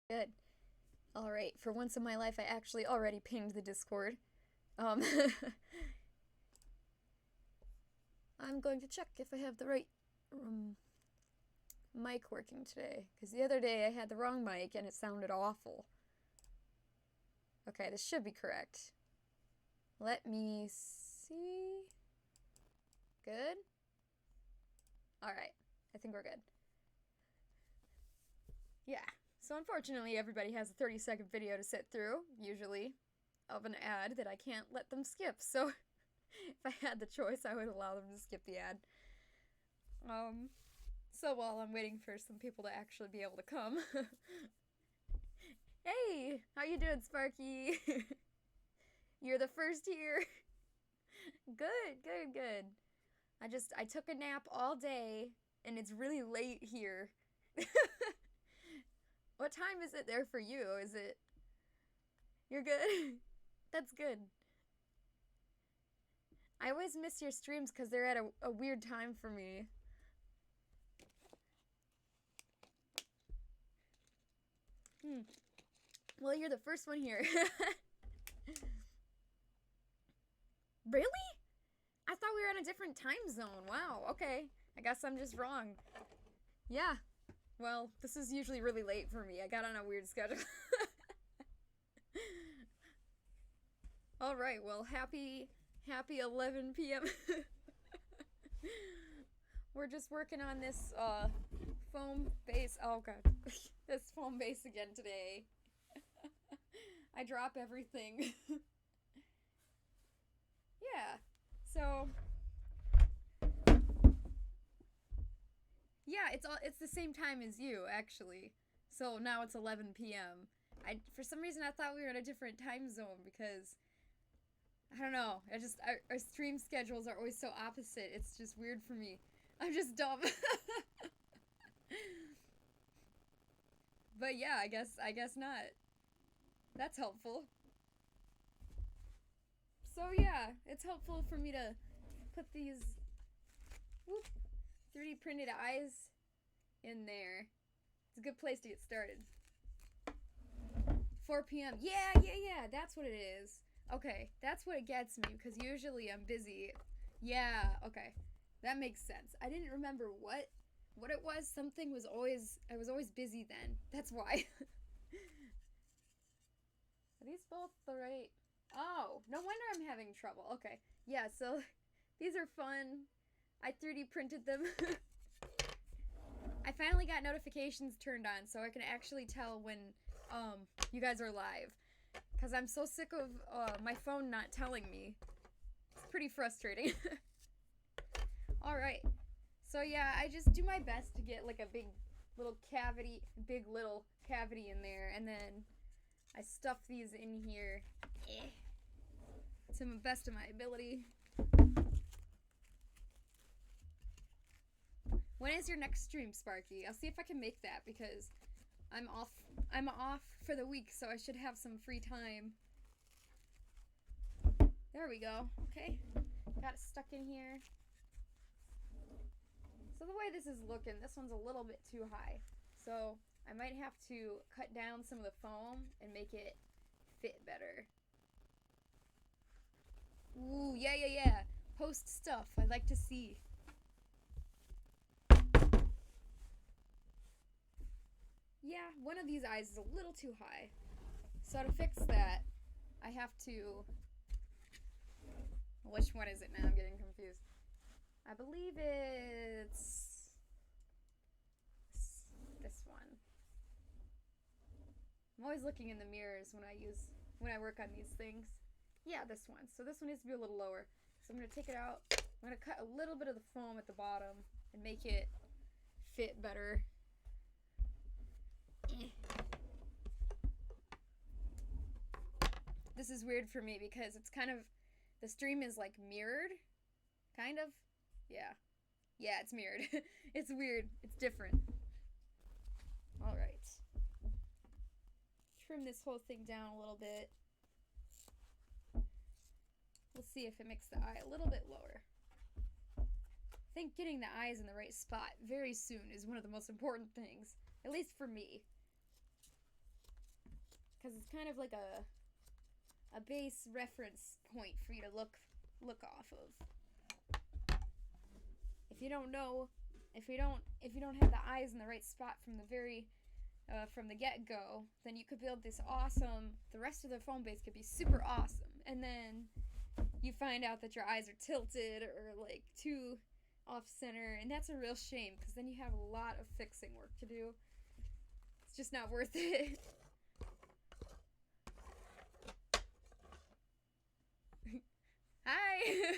Good. Alright, for once in my life I actually already pinged the Discord. Um, I'm going to check if I have the right mic working today, because the other day I had the wrong mic and it sounded awful. Okay, this should be correct. Let me see. Good? Alright, I think we're good. Yeah. So unfortunately, everybody has a 30-second video to sit through, usually, of an ad that I can't let them skip. So if I had the choice, I would allow them to skip the ad. So while I'm waiting for some people to actually be able to come. Hey, how you doing, Sparky? You're the first here. Good, good, good. I took a nap all day, and it's really late here. What time is it there for you? Is it... You're good? That's good. I always miss your streams because they're at a weird time for me. Well, you're the first one here. Really? I thought we were in a different time zone. Wow, okay. I guess I'm just wrong. Yeah. Well, this is usually really late for me. I got on a weird schedule. Alright, well, happy 11 p.m. We're just working on this, foam base. Oh, God. This foam base again today. I drop everything. Yeah. So... Yeah, it's the same time as you, actually. So now it's 11 p.m. For some reason I thought we were in a different time zone because I don't know. Our stream schedules are always so opposite. It's just weird for me. I'm just dumb. But yeah, I guess not. That's helpful. So yeah, it's helpful for me to put these 3D printed eyes in there. It's a good place to get started. 4 p.m. Yeah, that's what it is. Okay, that's what it gets me, because usually I'm busy. Yeah, okay. That makes sense. I didn't remember what it was. Something was always... I was always busy then. That's why. Are these both the right... Oh, no wonder I'm having trouble. Okay. Yeah, so these are fun. I 3D printed them. I finally got notifications turned on so I can actually tell when you guys are live. Because I'm so sick of my phone not telling me. It's pretty frustrating. Alright. So yeah, I just do my best to get like a big little cavity in there. And then I stuff these in here to the best of my ability. When is your next stream, Sparky? I'll see if I can make that because I'm off for the week, so I should have some free time. There we go. Okay. Got it stuck in here. So the way this is looking, this one's a little bit too high. So I might have to cut down some of the foam and make it fit better. Ooh, yeah. Post stuff. I'd like to see. Yeah, one of these eyes is a little too high. So to fix that, I have to... Which one is it now? I'm getting confused. I believe it's... this one. I'm always looking in the mirrors when I work on these things. Yeah, this one. So this one needs to be a little lower. So I'm going to take it out. I'm going to cut a little bit of the foam at the bottom and make it fit better. This is weird for me because it's kind of... The stream is like mirrored. Kind of. Yeah. Yeah, it's mirrored. It's weird. It's different. Alright. Trim this whole thing down a little bit. We'll see if it makes the eye a little bit lower. I think getting the eyes in the right spot very soon is one of the most important things. At least for me. because it's kind of like a base reference point for you to look off of. If you don't know, if you don't have the eyes in the right spot from the get-go, then you could build this awesome, the rest of the foam base could be super awesome, and then you find out that your eyes are tilted or like too off-center, and that's a real shame, because then you have a lot of fixing work to do. It's just not worth it. Hi!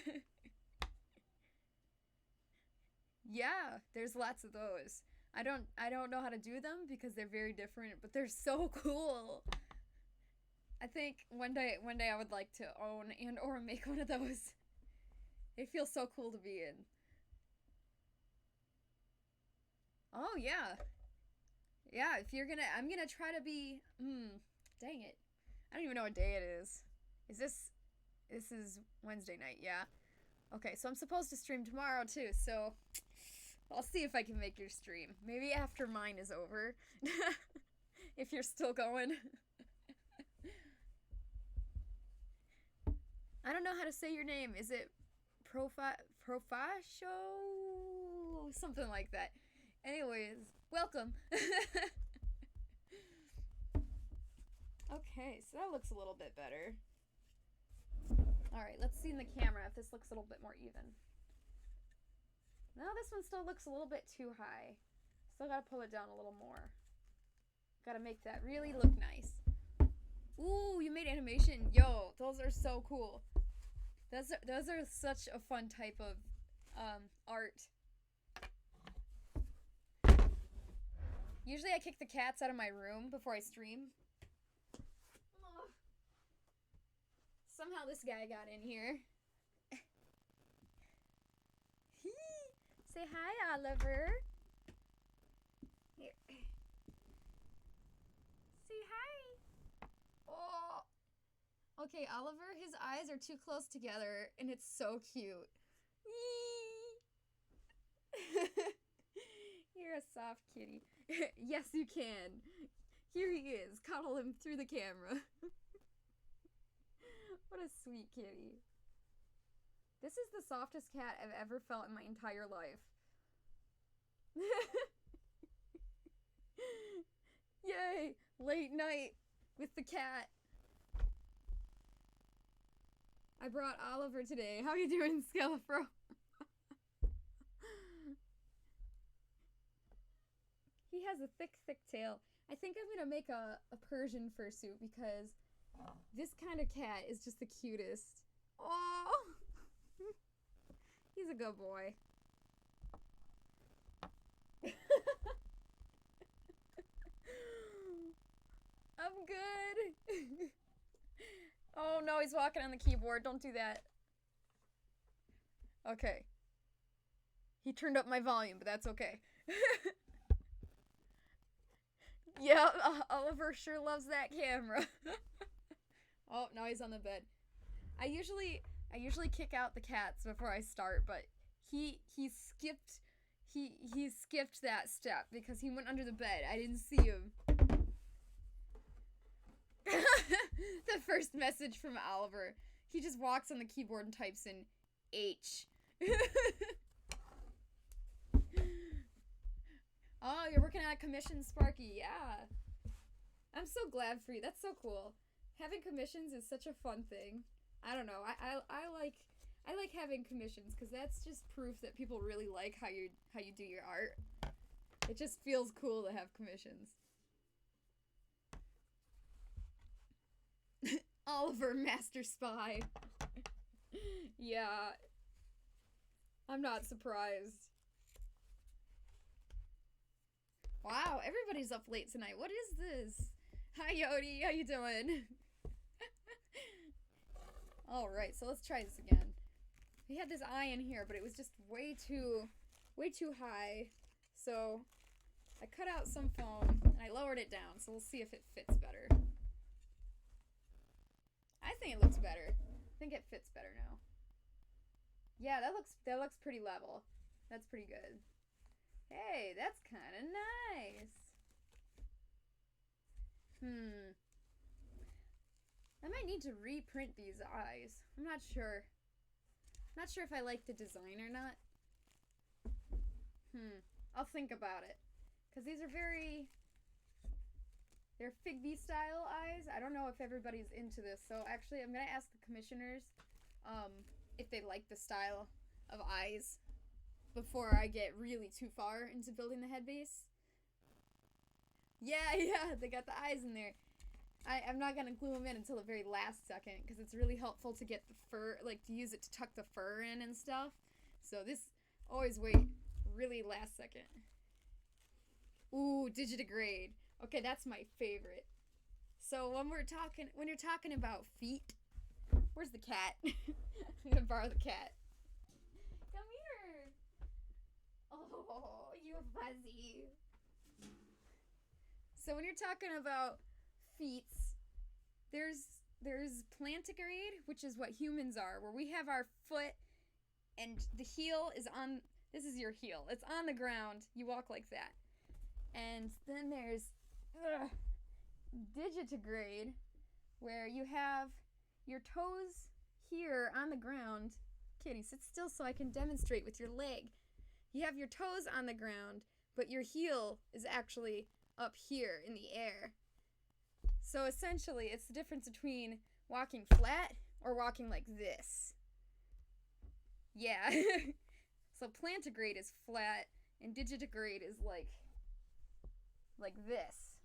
Yeah, there's lots of those. I don't know how to do them because they're very different, but they're so cool. I think one day I would like to own and or make one of those. They feel so cool to be in. Oh yeah. Yeah, if you're gonna, I'm gonna try to be, dang it. I don't even know what day it is. This is Wednesday night, yeah. Okay, so I'm supposed to stream tomorrow too, so I'll see if I can make your stream. Maybe after mine is over. If you're still going. I don't know how to say your name. Is it Profasho? Something like that. Anyways, welcome. Okay, so that looks a little bit better. Alright, let's see in the camera if this looks a little bit more even. No, this one still looks a little bit too high. Still gotta pull it down a little more. Gotta make that really look nice. Ooh, you made animation. Yo, those are so cool. Those are such a fun type of art. Usually I kick the cats out of my room before I stream. Ugh. Somehow this guy got in here. Say hi, Oliver. Here. Say hi. Oh. Okay, Oliver, his eyes are too close together, and it's so cute. You're a soft kitty. Yes, you can. Here he is. Cuddle him through the camera. What a sweet kitty. This is the softest cat I've ever felt in my entire life. Yay! Late night with the cat. I brought Oliver today. How you doing, Skelefro? He has a thick, thick tail. I think I'm gonna make a Persian fursuit because this kind of cat is just the cutest. Oh, he's a good boy. I'm good. Oh no, he's walking on the keyboard. Don't do that. Okay. He turned up my volume, but that's okay. Yeah, Oliver sure loves that camera. Oh, now he's on the bed. I usually kick out the cats before I start, but he skipped that step because he went under the bed. I didn't see him. The first message from Oliver. He just walks on the keyboard and types in H. Oh, you're working on a commission, Sparky. Yeah. I'm so glad for you. That's so cool. Having commissions is such a fun thing. I don't know. I like having commissions because that's just proof that people really like how you do your art. It just feels cool to have commissions. Oliver, Master Spy. Yeah. I'm not surprised. Wow, everybody's up late tonight. What is this? Hi, Yodi. How you doing? Alright, so let's try this again. We had this eye in here, but it was just way too high. So I cut out some foam and I lowered it down, so we'll see if it fits better. I think it looks better. I think it fits better now. Yeah, that looks pretty level. That's pretty good. Hey, that's kind of nice. might need to reprint these eyes. I'm not sure. Not sure if I like the design or not. I'll think about it. Because these are they're Figby style eyes. I don't know if everybody's into this. So actually, I'm going to ask the commissioners if they like the style of eyes before I get really too far into building the head base. Yeah, they got the eyes in there. I'm not going to glue them in until the very last second because it's really helpful to get the fur, like to use it to tuck the fur in and stuff. So this, always wait, really last second. Ooh, Digidegrade. Okay, that's my favorite. So when you're talking about feet, where's the cat? I'm gonna borrow the cat. Come here. Oh, you're fuzzy. So when you're talking about feet, there's plantigrade, which is what humans are, where we have our foot and the heel is on, this is your heel. It's on the ground. You walk like that. And then there's digitigrade, where you have your toes here on the ground. Kitty, sit still so I can demonstrate with your leg. You have your toes on the ground, but your heel is actually up here in the air. So essentially, it's the difference between walking flat or walking like this. Yeah. So plantigrade is flat, and digitigrade is like this.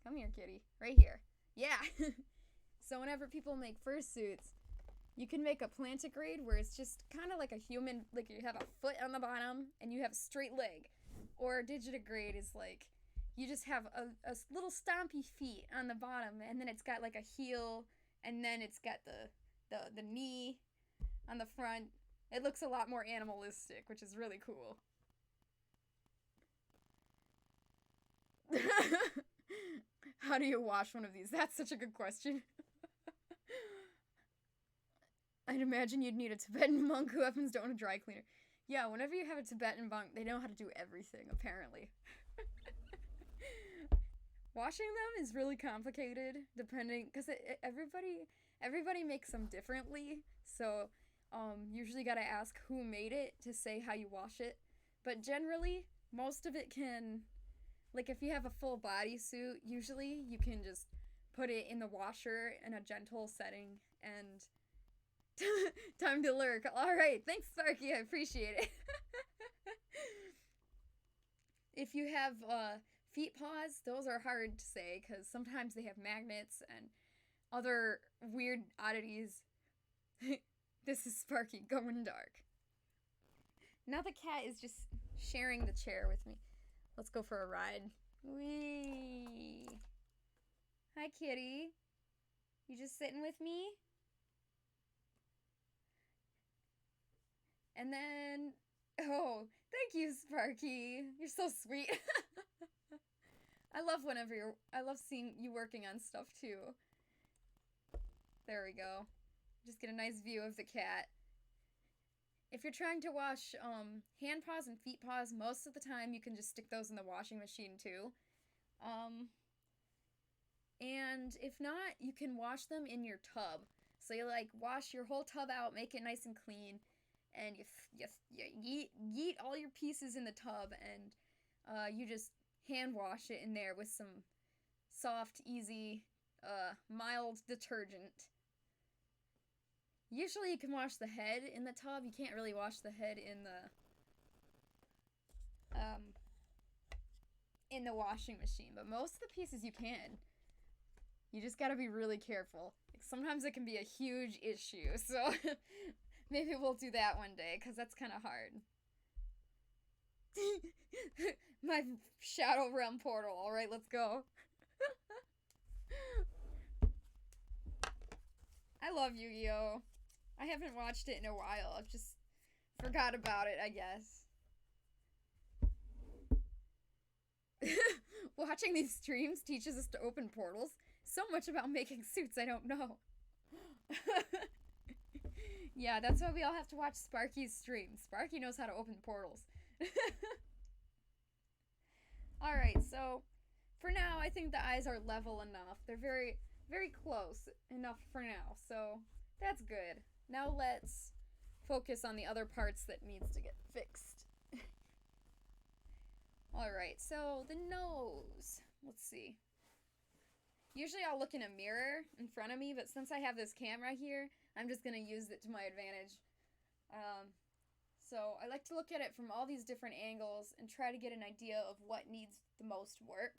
Come here, kitty. Right here. Yeah. So whenever people make fursuits, you can make a plantigrade where it's just kind of like a human, like you have a foot on the bottom and you have a straight leg. Or digitigrade is like, you just have a little stompy feet on the bottom, and then it's got like a heel, and then it's got the knee on the front. It looks a lot more animalistic, which is really cool. How do you wash one of these? That's such a good question. I'd imagine you'd need a Tibetan monk who happens to own a dry cleaner. Yeah, whenever you have a Tibetan monk, they know how to do everything, apparently. Washing them is really complicated, depending, because everybody makes them differently, so usually gotta ask who made it to say how you wash it. But generally, most of it can, like if you have a full bodysuit, usually you can just put it in the washer in a gentle setting and time to lurk. Alright, thanks Sparky, I appreciate it. If you have feet paws, those are hard to say because sometimes they have magnets and other weird oddities. This is Sparky going dark. Now the cat is just sharing the chair with me. Let's go for a ride. Whee! Hi, kitty. You just sitting with me? And then, oh, thank you, Sparky. You're so sweet. I love seeing you working on stuff too. There we go. Just get a nice view of the cat. If you're trying to wash hand paws and feet paws, most of the time you can just stick those in the washing machine too. And if not, you can wash them in your tub. So you like wash your whole tub out, make it nice and clean, and you yeet all your pieces in the tub, and you just hand wash it in there with some soft, easy, mild detergent. Usually you can wash the head in the tub. You can't really wash the head in the washing machine, but most of the pieces you can. You just gotta be really careful. Like, sometimes it can be a huge issue, so maybe we'll do that one day, because that's kind of hard. My Shadow Realm portal. Alright, let's go. I love Yu-Gi-Oh! I haven't watched it in a while. I've just forgot about it, I guess. Watching these streams teaches us to open portals. So much about making suits I don't know. Yeah, that's why we all have to watch Sparky's stream. Sparky knows how to open portals. Alright, so for now I think the eyes are level enough. They're very, very close enough for now, so that's good. Now let's focus on the other parts that needs to get fixed. Alright, so the nose. Let's see. Usually I'll look in a mirror in front of me, but since I have this camera here, I'm just going to use it to my advantage. So I like to look at it from all these different angles and try to get an idea of what needs the most work.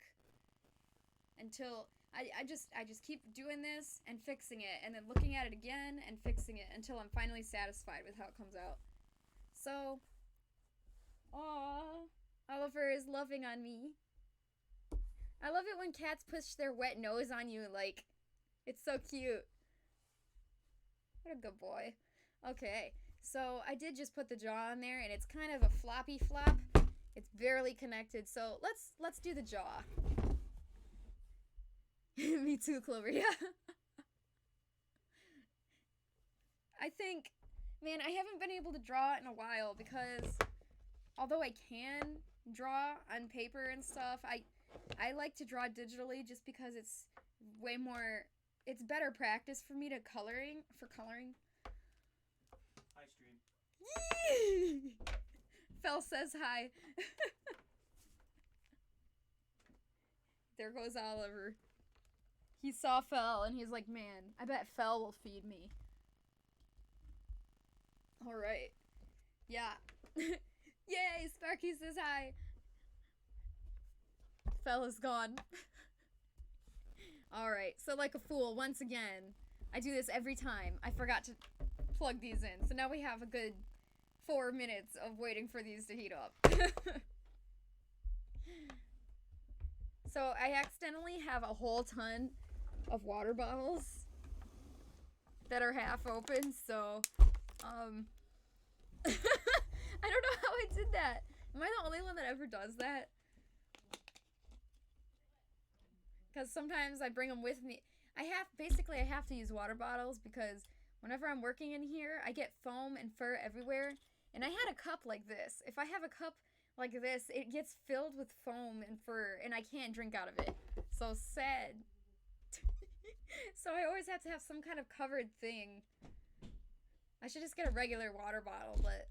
Until I just keep doing this and fixing it, and then looking at it again and fixing it until I'm finally satisfied with how it comes out. So, aww, Oliver is loving on me. I love it when cats push their wet nose on you, like, it's so cute. What a good boy. Okay, so I did just put the jaw on there, and it's kind of a floppy flop. It's barely connected, so let's do the jaw. Me too, Clover, yeah. I think, man, I haven't been able to draw in a while because although I can draw on paper and stuff, I like to draw digitally just because it's way more, it's better practice for me to coloring. Hi, stream. Yee! Fel says hi. There goes Oliver. He saw Fel and he's like, man, I bet Fel will feed me. Alright. Yeah. Yay, Sparky says hi. Fel is gone. Alright, so like a fool, once again, I do this every time. I forgot to plug these in. So now we have a good 4 minutes of waiting for these to heat up. So I accidentally have a whole ton of water bottles that are half open, so I don't know how I did that. Am I the only one that ever does that? Because sometimes I bring them with me. I have to use water bottles because whenever I'm working in here, I get foam and fur everywhere. And I had a cup like this. If I have a cup like this, it gets filled with foam and fur, and I can't drink out of it. So sad. So I always have to have some kind of covered thing. I should just get a regular water bottle, but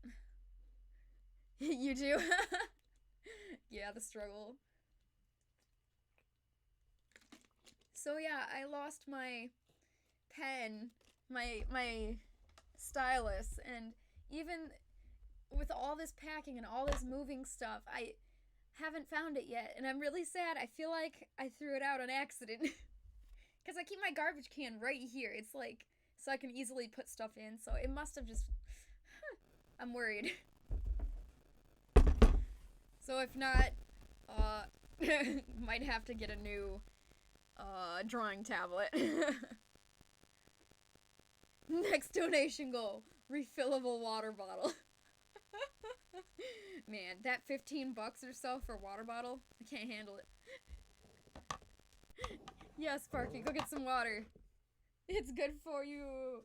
you do? Yeah, the struggle. So yeah, I lost my pen, my stylus, and even with all this packing and all this moving stuff, I haven't found it yet, and I'm really sad. I feel like I threw it out on accident. Because I keep my garbage can right here. It's like, so I can easily put stuff in, so it must have just, I'm worried. So if not, might have to get a new, drawing tablet. Next donation goal, refillable water bottle. Man, that 15 bucks or so for a water bottle, I can't handle it. Yeah, Sparky, go get some water. It's good for you.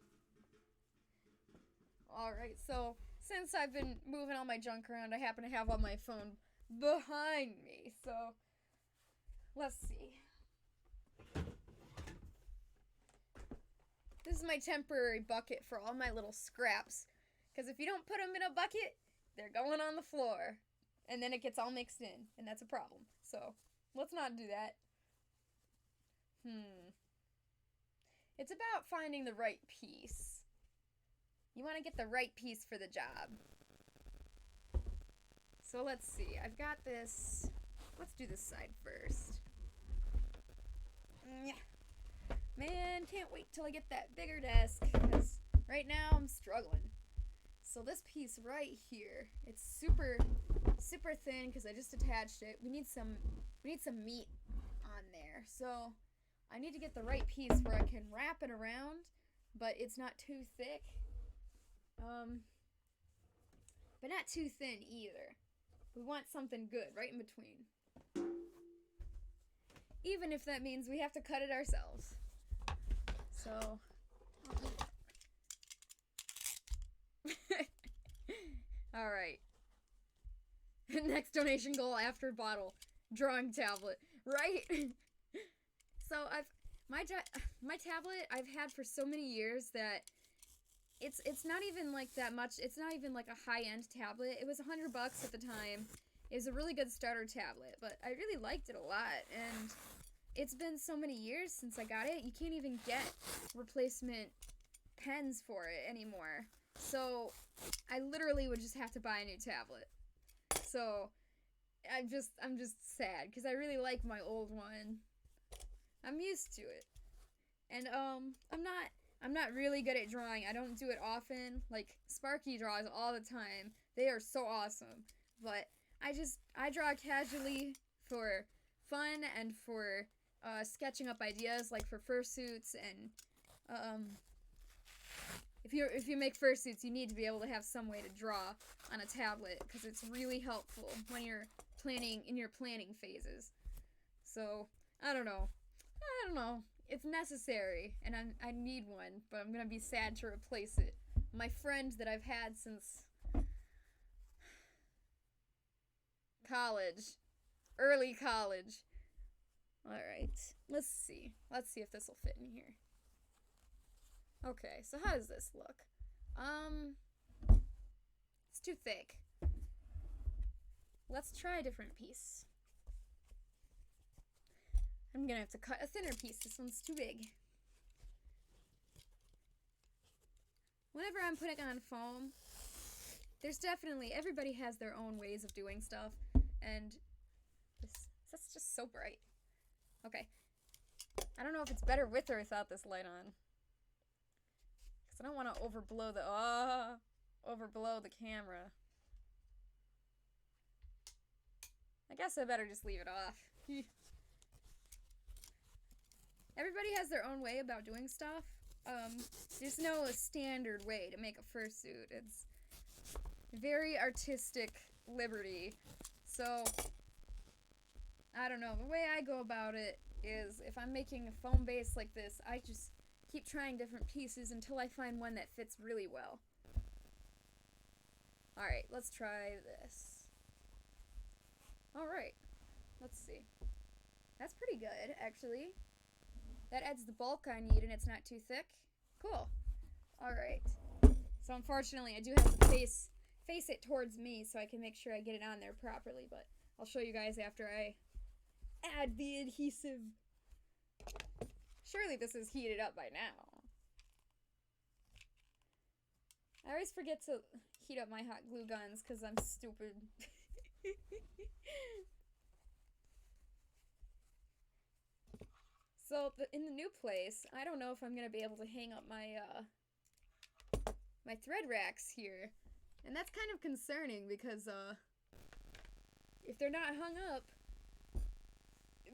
Alright, so since I've been moving all my junk around, I happen to have all my phone behind me, so let's see. This is my temporary bucket for all my little scraps, because if you don't put them in a bucket, they're going on the floor, and then it gets all mixed in, and that's a problem. So let's not do that. It's about finding the right piece. You want to get the right piece for the job. So let's see. I've got this. Let's do this side first. Man, can't wait till I get that bigger desk, because right now I'm struggling. So this piece right here, it's super thin because I just attached it. We need some meat on there. So I need to get the right piece where I can wrap it around, but it's not too thick. But not too thin either. We want something good right in between. Even if that means we have to cut it ourselves. So alright. Next donation goal after bottle. Drawing tablet. Right? So My tablet I've had for so many years that it's not even like that much. It's not even like a high-end tablet. It was $100 at the time. It was a really good starter tablet, but I really liked it a lot, and it's been so many years since I got it. You can't even get replacement pens for it anymore. So I literally would just have to buy a new tablet. So I'm just sad because I really like my old one. I'm used to it. And I'm not really good at drawing. I don't do it often. Like Sparky draws all the time. They are so awesome. But I draw casually for fun and for sketching up ideas, like for fursuits. And if you make fursuits, you need to be able to have some way to draw on a tablet because it's really helpful when you're planning in your planning phases. So I don't know. It's necessary, and I need one, but I'm gonna be sad to replace it. My friend that I've had since college, early college. Alright, let's see if this will fit in here. Okay, so how does this look? It's too thick. Let's try a different piece. I'm gonna have to cut a thinner piece. This one's too big. Whenever I'm putting on foam, there's definitely, everybody has their own ways of doing stuff, and that's just so bright. Okay. I don't know if it's better with or without this light on. Because I don't want to overblow the camera. I guess I better just leave it off. Everybody has their own way about doing stuff. There's no standard way to make a fursuit. It's very artistic liberty. So, I don't know. The way I go about it is if I'm making a foam base like this, I just keep trying different pieces until I find one that fits really well. Alright, let's try this. Alright, let's see. That's pretty good, actually. That adds the bulk I need and it's not too thick. Cool. Alright. So unfortunately I do have to face it towards me so I can make sure I get it on there properly, but I'll show you guys after I add the adhesive. Surely this is heated up by now. I always forget to heat up my hot glue guns because I'm stupid. So, in the new place, I don't know if I'm gonna be able to hang up my, my thread racks here. And that's kind of concerning because, if they're not hung up,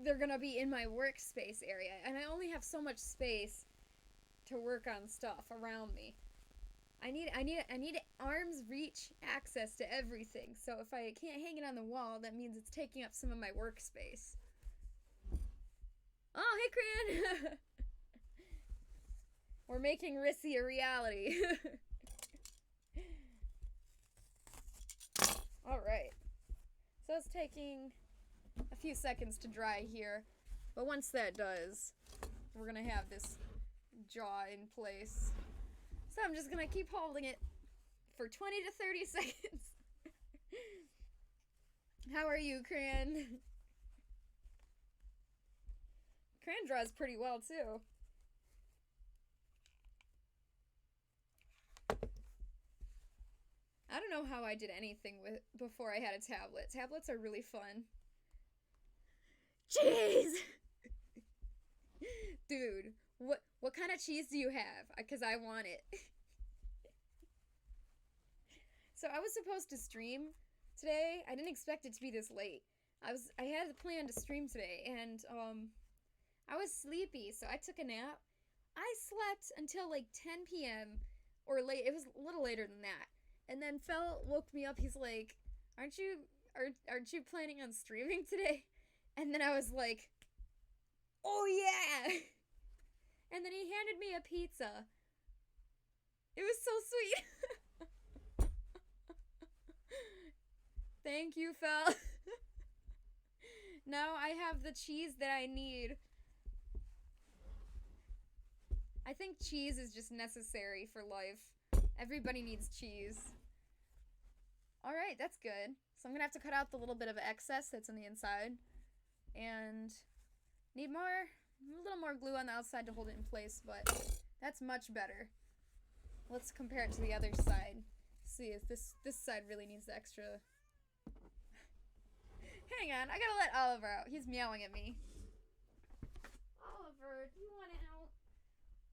they're gonna be in my workspace area. And I only have so much space to work on stuff around me. I need arm's reach access to everything. So if I can't hang it on the wall, that means it's taking up some of my workspace. Oh, hey, Cran! We're making Rissy a reality. Alright. So it's taking a few seconds to dry here. But once that does, we're gonna have this jaw in place. So I'm just gonna keep holding it for 20 to 30 seconds. How are you, Cran? Cran draws pretty well, too. I don't know how I did anything before I had a tablet. Tablets are really fun. Cheese! Dude, what kind of cheese do you have? Because I want it. So I was supposed to stream today. I didn't expect it to be this late. I had a plan to stream today, and I was sleepy, so I took a nap. I slept until like 10 p.m. or late. It was a little later than that. And then Fel woke me up. He's like, aren't you planning on streaming today? And then I was like, oh yeah! And then he handed me a pizza. It was so sweet. Thank you, Fel. Now I have the cheese that I need I think cheese is just necessary for life. Everybody needs cheese. Alright, that's good. So I'm gonna have to cut out the little bit of excess that's on the inside. And need a little more glue on the outside to hold it in place, but that's much better. Let's compare it to the other side. See if this side really needs the extra. Hang on, I gotta let Oliver out. He's meowing at me. Oliver, do you want out?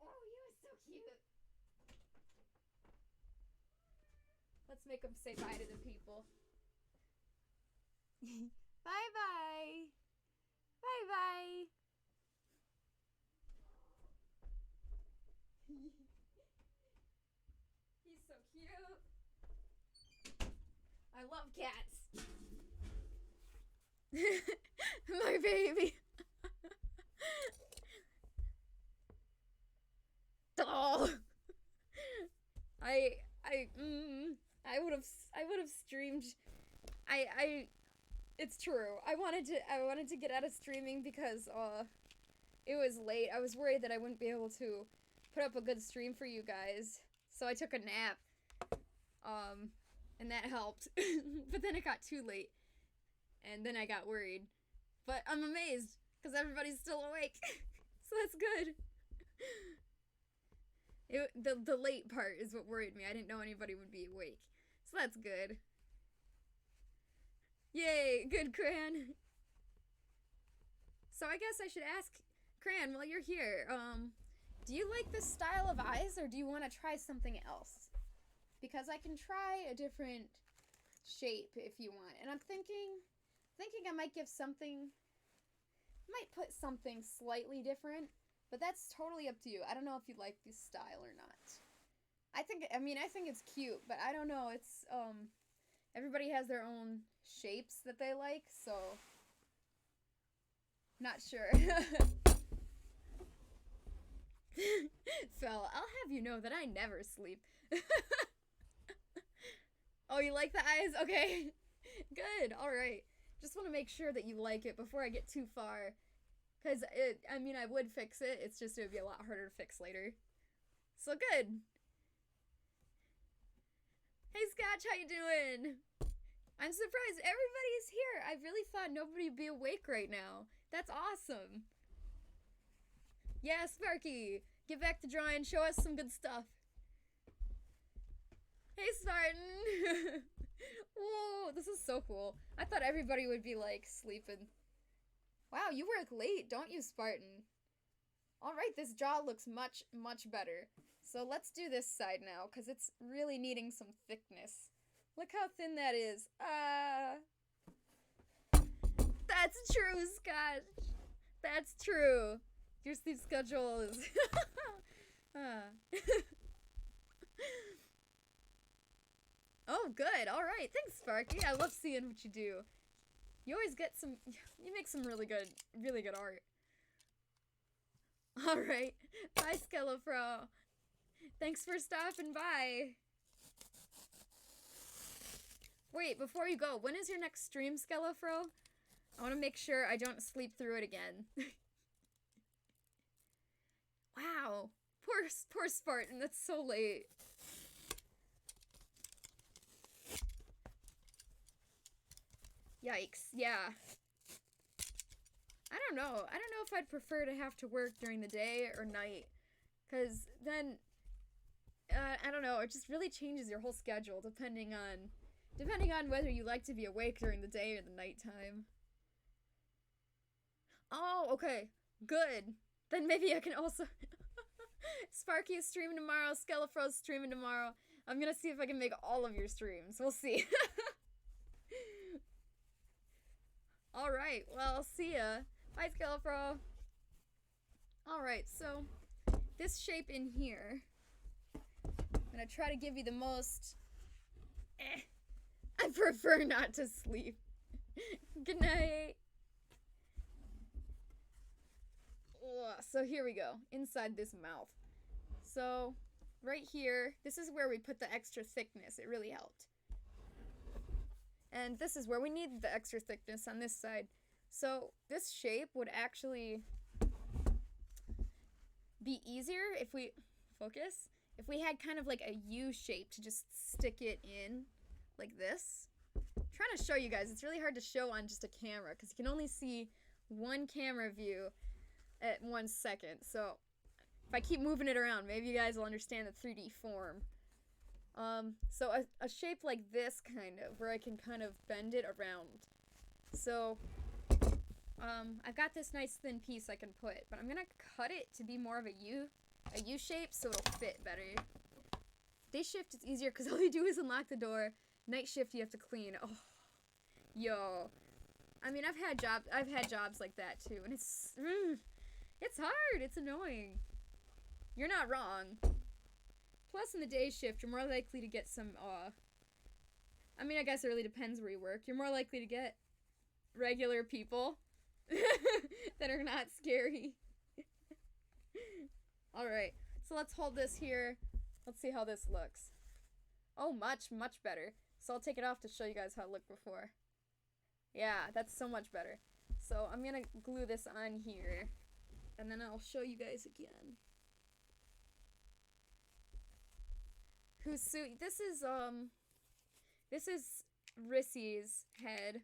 Oh, you are so cute. Let's make him say bye to the people. Bye-bye. Bye-bye. He's so cute. I love cats. My baby. Oh. I would have streamed. It's true. I wanted to get out of streaming because it was late. I was worried that I wouldn't be able to put up a good stream for you guys. So I took a nap. And that helped. But then it got too late. And then I got worried. But I'm amazed because everybody's still awake. So that's good. The late part is what worried me. I didn't know anybody would be awake. So that's good. Yay, good, Cran. So I guess I should ask Cran, while you're here, do you like this style of eyes or do you want to try something else? Because I can try a different shape if you want. And I'm thinking I might put something slightly different. But that's totally up to you. I don't know if you like this style or not. I think it's cute, but I don't know. It's, everybody has their own shapes that they like, so. Not sure. Phil, I'll have you know that I never sleep. Oh, you like the eyes? Okay. Good, alright. Just want to make sure that you like it before I get too far. Because, I would fix it. It's just it would be a lot harder to fix later. So, good. Hey, Scotch, how you doing? I'm surprised everybody's here. I really thought nobody would be awake right now. That's awesome. Yeah, Sparky. Get back to drawing. Show us some good stuff. Hey, Spartan. Whoa, this is so cool. I thought everybody would be, like, sleeping. Wow, you work late, don't you, Spartan? Alright, this jaw looks much, much better. So let's do this side now, because it's really needing some thickness. Look how thin that is. That's true, Scott. That's true. Your sleep schedule is... Oh, good. Alright, thanks, Sparky. I love seeing what you do. You always get some, you make some really good art. Alright, bye Skellafro. Thanks for stopping by. Wait, before you go, when is your next stream, Skellafro? I want to make sure I don't sleep through it again. Wow, poor Spartan, that's so late. Yikes, yeah. I don't know if I'd prefer to have to work during the day or night. Because then, I don't know, it just really changes your whole schedule depending on whether you like to be awake during the day or the nighttime. Oh, okay, good. Then maybe I can also... Sparky is streaming tomorrow, Skellafro's streaming tomorrow. I'm gonna see if I can make all of your streams. We'll see. Alright, well, see ya. Bye, Skellafro. Alright, so, this shape in here, I'm gonna try to give you the most... I prefer not to sleep. Good night. Ugh, so here we go, inside this mouth. So, right here, this is where we put the extra thickness. It really helped. And this is where we need the extra thickness on this side. So this shape would actually be easier if we focus. If we had kind of like a U shape to just stick it in like this. I'm trying to show you guys. It's really hard to show on just a camera because you can only see one camera view at 1 second. So if I keep moving it around, maybe you guys will understand the 3D form. So a shape like this kind of, where I can kind of bend it around. So I've got this nice thin piece I can put, but I'm gonna cut it to be more of a U shape so it'll fit better. Day shift is easier because all you do is unlock the door. Night shift you have to clean. Oh, yo. I mean, I've had jobs like that too, and it's hard. It's annoying. You're not wrong. Plus, in the day shift, you're more likely to get some, I mean, I guess it really depends where you work. You're more likely to get regular people that are not scary. Alright, so let's hold this here. Let's see how this looks. Oh, much, much better. So I'll take it off to show you guys how it looked before. Yeah, that's so much better. So I'm gonna glue this on here, and then I'll show you guys again. Fursuit. This is Rissy's head.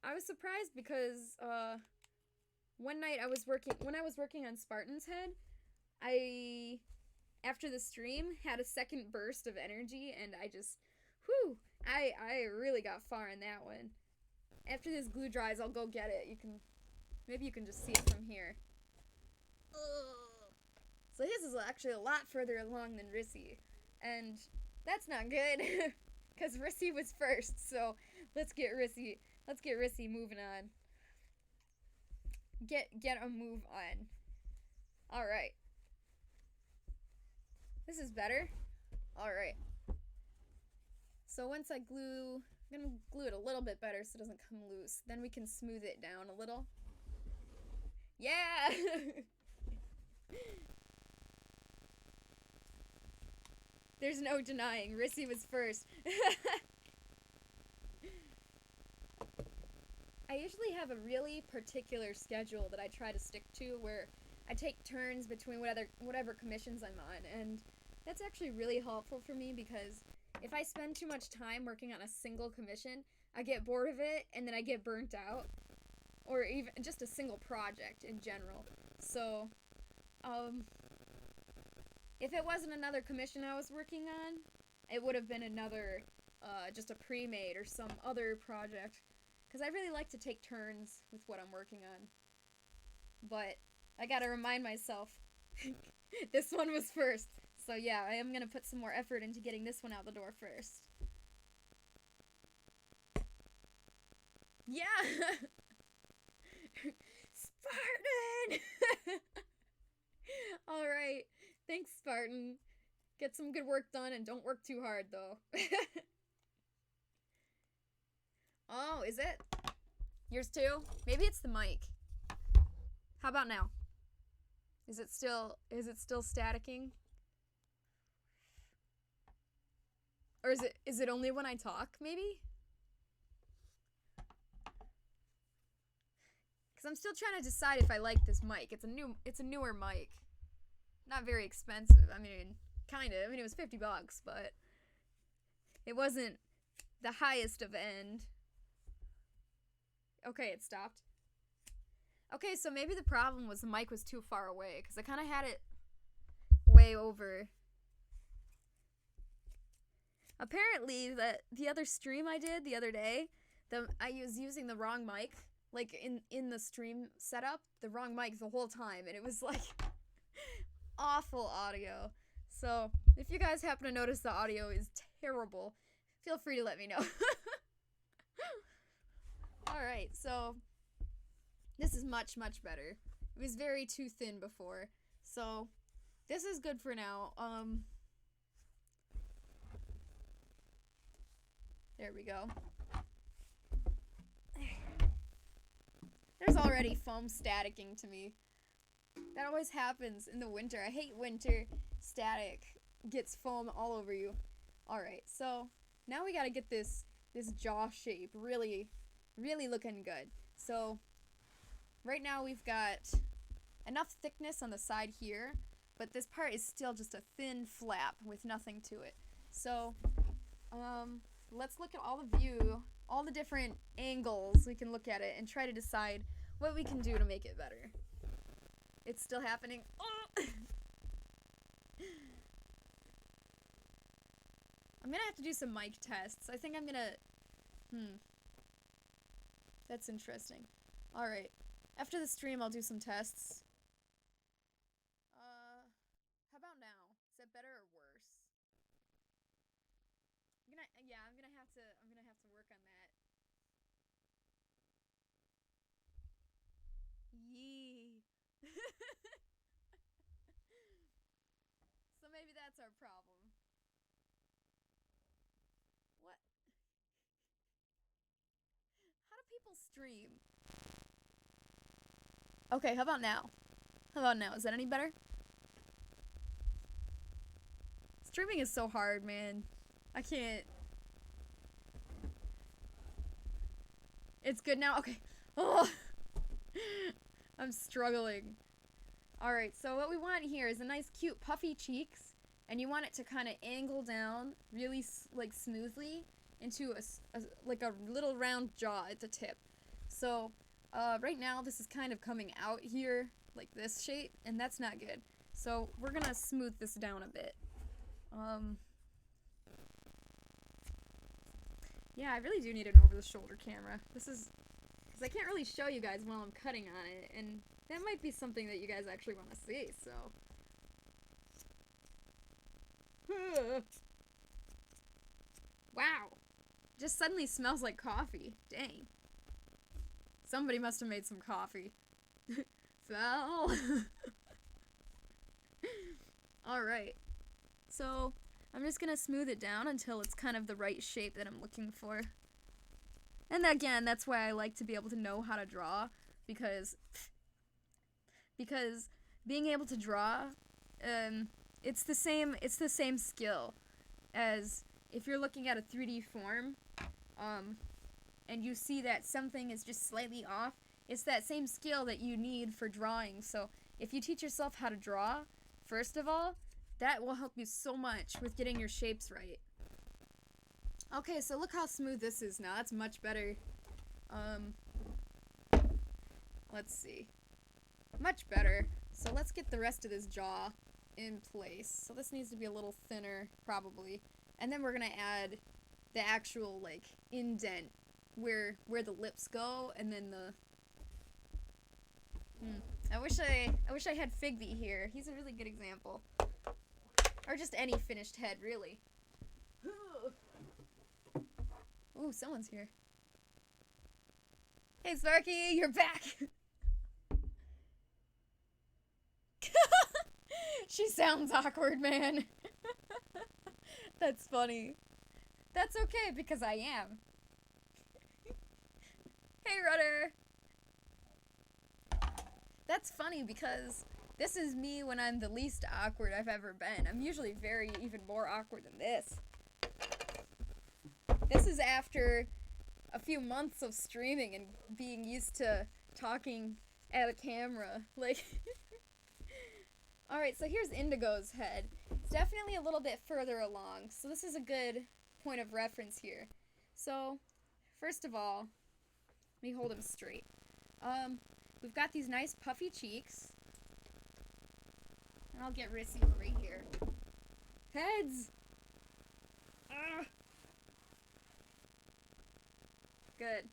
I was surprised because one night when I was working on Spartan's head, I, after the stream, had a second burst of energy, and I just, I really got far in that one. After this glue dries, I'll go get it. Maybe you can just see it from here. Ugh. So his is actually a lot further along than Rissy. And that's not good, because Rissy was first, so let's get Rissy moving on. Get a move on. Alright. This is better. Alright. So once I'm gonna glue it a little bit better so it doesn't come loose. Then we can smooth it down a little. Yeah! There's no denying. Rissy was first. I usually have a really particular schedule that I try to stick to where I take turns between whatever commissions I'm on, and that's actually really helpful for me because if I spend too much time working on a single commission, I get bored of it and then I get burnt out, or even just a single project in general. So, if it wasn't another commission I was working on, it would have been another, just a pre-made or some other project. Because I really like to take turns with what I'm working on. But I gotta remind myself, this one was first. So yeah, I am gonna put some more effort into getting this one out the door first. Yeah! Spartan! Alright. Thanks, Spartan. Get some good work done and don't work too hard, though. Oh, is it? Yours too? Maybe it's the mic. How about now? Is it still staticking? Or is it only when I talk, maybe? Cuz I'm still trying to decide if I like this mic. It's a newer mic. Not very expensive. I mean, kind of. I mean, it was $50, but it wasn't the highest of end. Okay, it stopped. Okay, so maybe the problem was the mic was too far away, because I kind of had it way over. Apparently, the other stream I did the other day, I was using the wrong mic, like in the stream setup, the wrong mic the whole time, and it was like awful audio. So, if you guys happen to notice the audio is terrible, feel free to let me know. Alright, so this is much, much better. It was very too thin before. So, this is good for now. There we go. There's already foam staticking to me. That always happens in the winter. I hate winter. Static gets foam all over you. Alright, so now we gotta get this jaw shape really looking good. So right now we've got enough thickness on the side here, but this part is still just a thin flap with nothing to it. So, let's look at all the view, all the different angles we can look at it and try to decide what we can do to make it better. It's still happening. Oh! I'm gonna have to do some mic tests. I think I'm gonna... That's interesting. Alright. After the stream, I'll do some tests. How about now? Is that better or worse? I'm gonna have to work on that. Yee. So maybe that's our problem. What? How do people stream? Okay, how about now? How about now? Is that any better? Streaming is so hard, man. I can't. It's good now? Okay. Oh. I'm struggling. Alright, so what we want here is a nice cute puffy cheeks, and you want it to kind of angle down really like smoothly into like a little round jaw at the tip. So right now this is kind of coming out here like this shape, and that's not good. So we're gonna smooth this down a bit. Yeah, I really do need an over-the-shoulder camera. This is... because I can't really show you guys while I'm cutting on it, and that might be something that you guys actually want to see, so... Wow! Just suddenly smells like coffee. Dang. Somebody must have made some coffee. Foul! Alright. So, I'm just gonna smooth it down until it's kind of the right shape that I'm looking for. And again, that's why I like to be able to know how to draw, because being able to draw, it's the same skill as if you're looking at a 3D form, and you see that something is just slightly off. It's that same skill that you need for drawing. So if you teach yourself how to draw, first of all, that will help you so much with getting your shapes right. Okay, so look how smooth this is now. That's much better. Let's see. Much better. So let's get the rest of this jaw in place. So this needs to be a little thinner, probably. And then we're gonna add the actual, like, indent where the lips go, and then the... I wish I had Figby here. He's a really good example. Or just any finished head, really. Ooh, someone's here. Hey, Sparky, you're back! She sounds awkward, man. That's funny. That's okay, because I am. Hey, Rudder! That's funny, because this is me when I'm the least awkward I've ever been. I'm usually even more awkward than this. This is after a few months of streaming and being used to talking at a camera. Like, alright, so here's Indigo's head. It's definitely a little bit further along, so this is a good point of reference here. So, first of all, let me hold him straight. We've got these nice puffy cheeks. And I'll get Rissy right here. Heads! Good.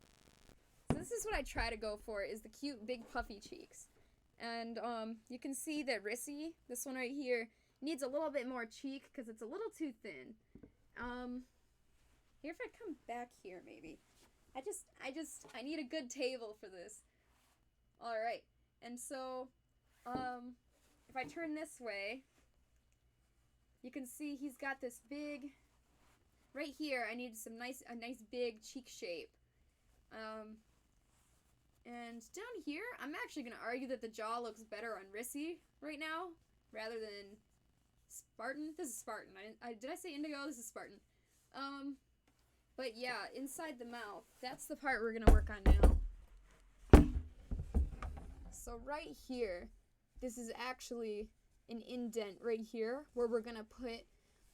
So this is what I try to go for, is the cute big puffy cheeks. And you can see that Rissy, this one right here, needs a little bit more cheek because it's a little too thin. Here, if I come back here maybe. I need a good table for this. Alright. And so if I turn this way, you can see he's got this big, right here I need a nice big cheek shape. And down here, I'm actually going to argue that the jaw looks better on Rissy right now, rather than Spartan. This is Spartan. Did I say Indigo? This is Spartan. But yeah, inside the mouth, that's the part we're going to work on now. So right here, this is actually an indent right here where we're gonna put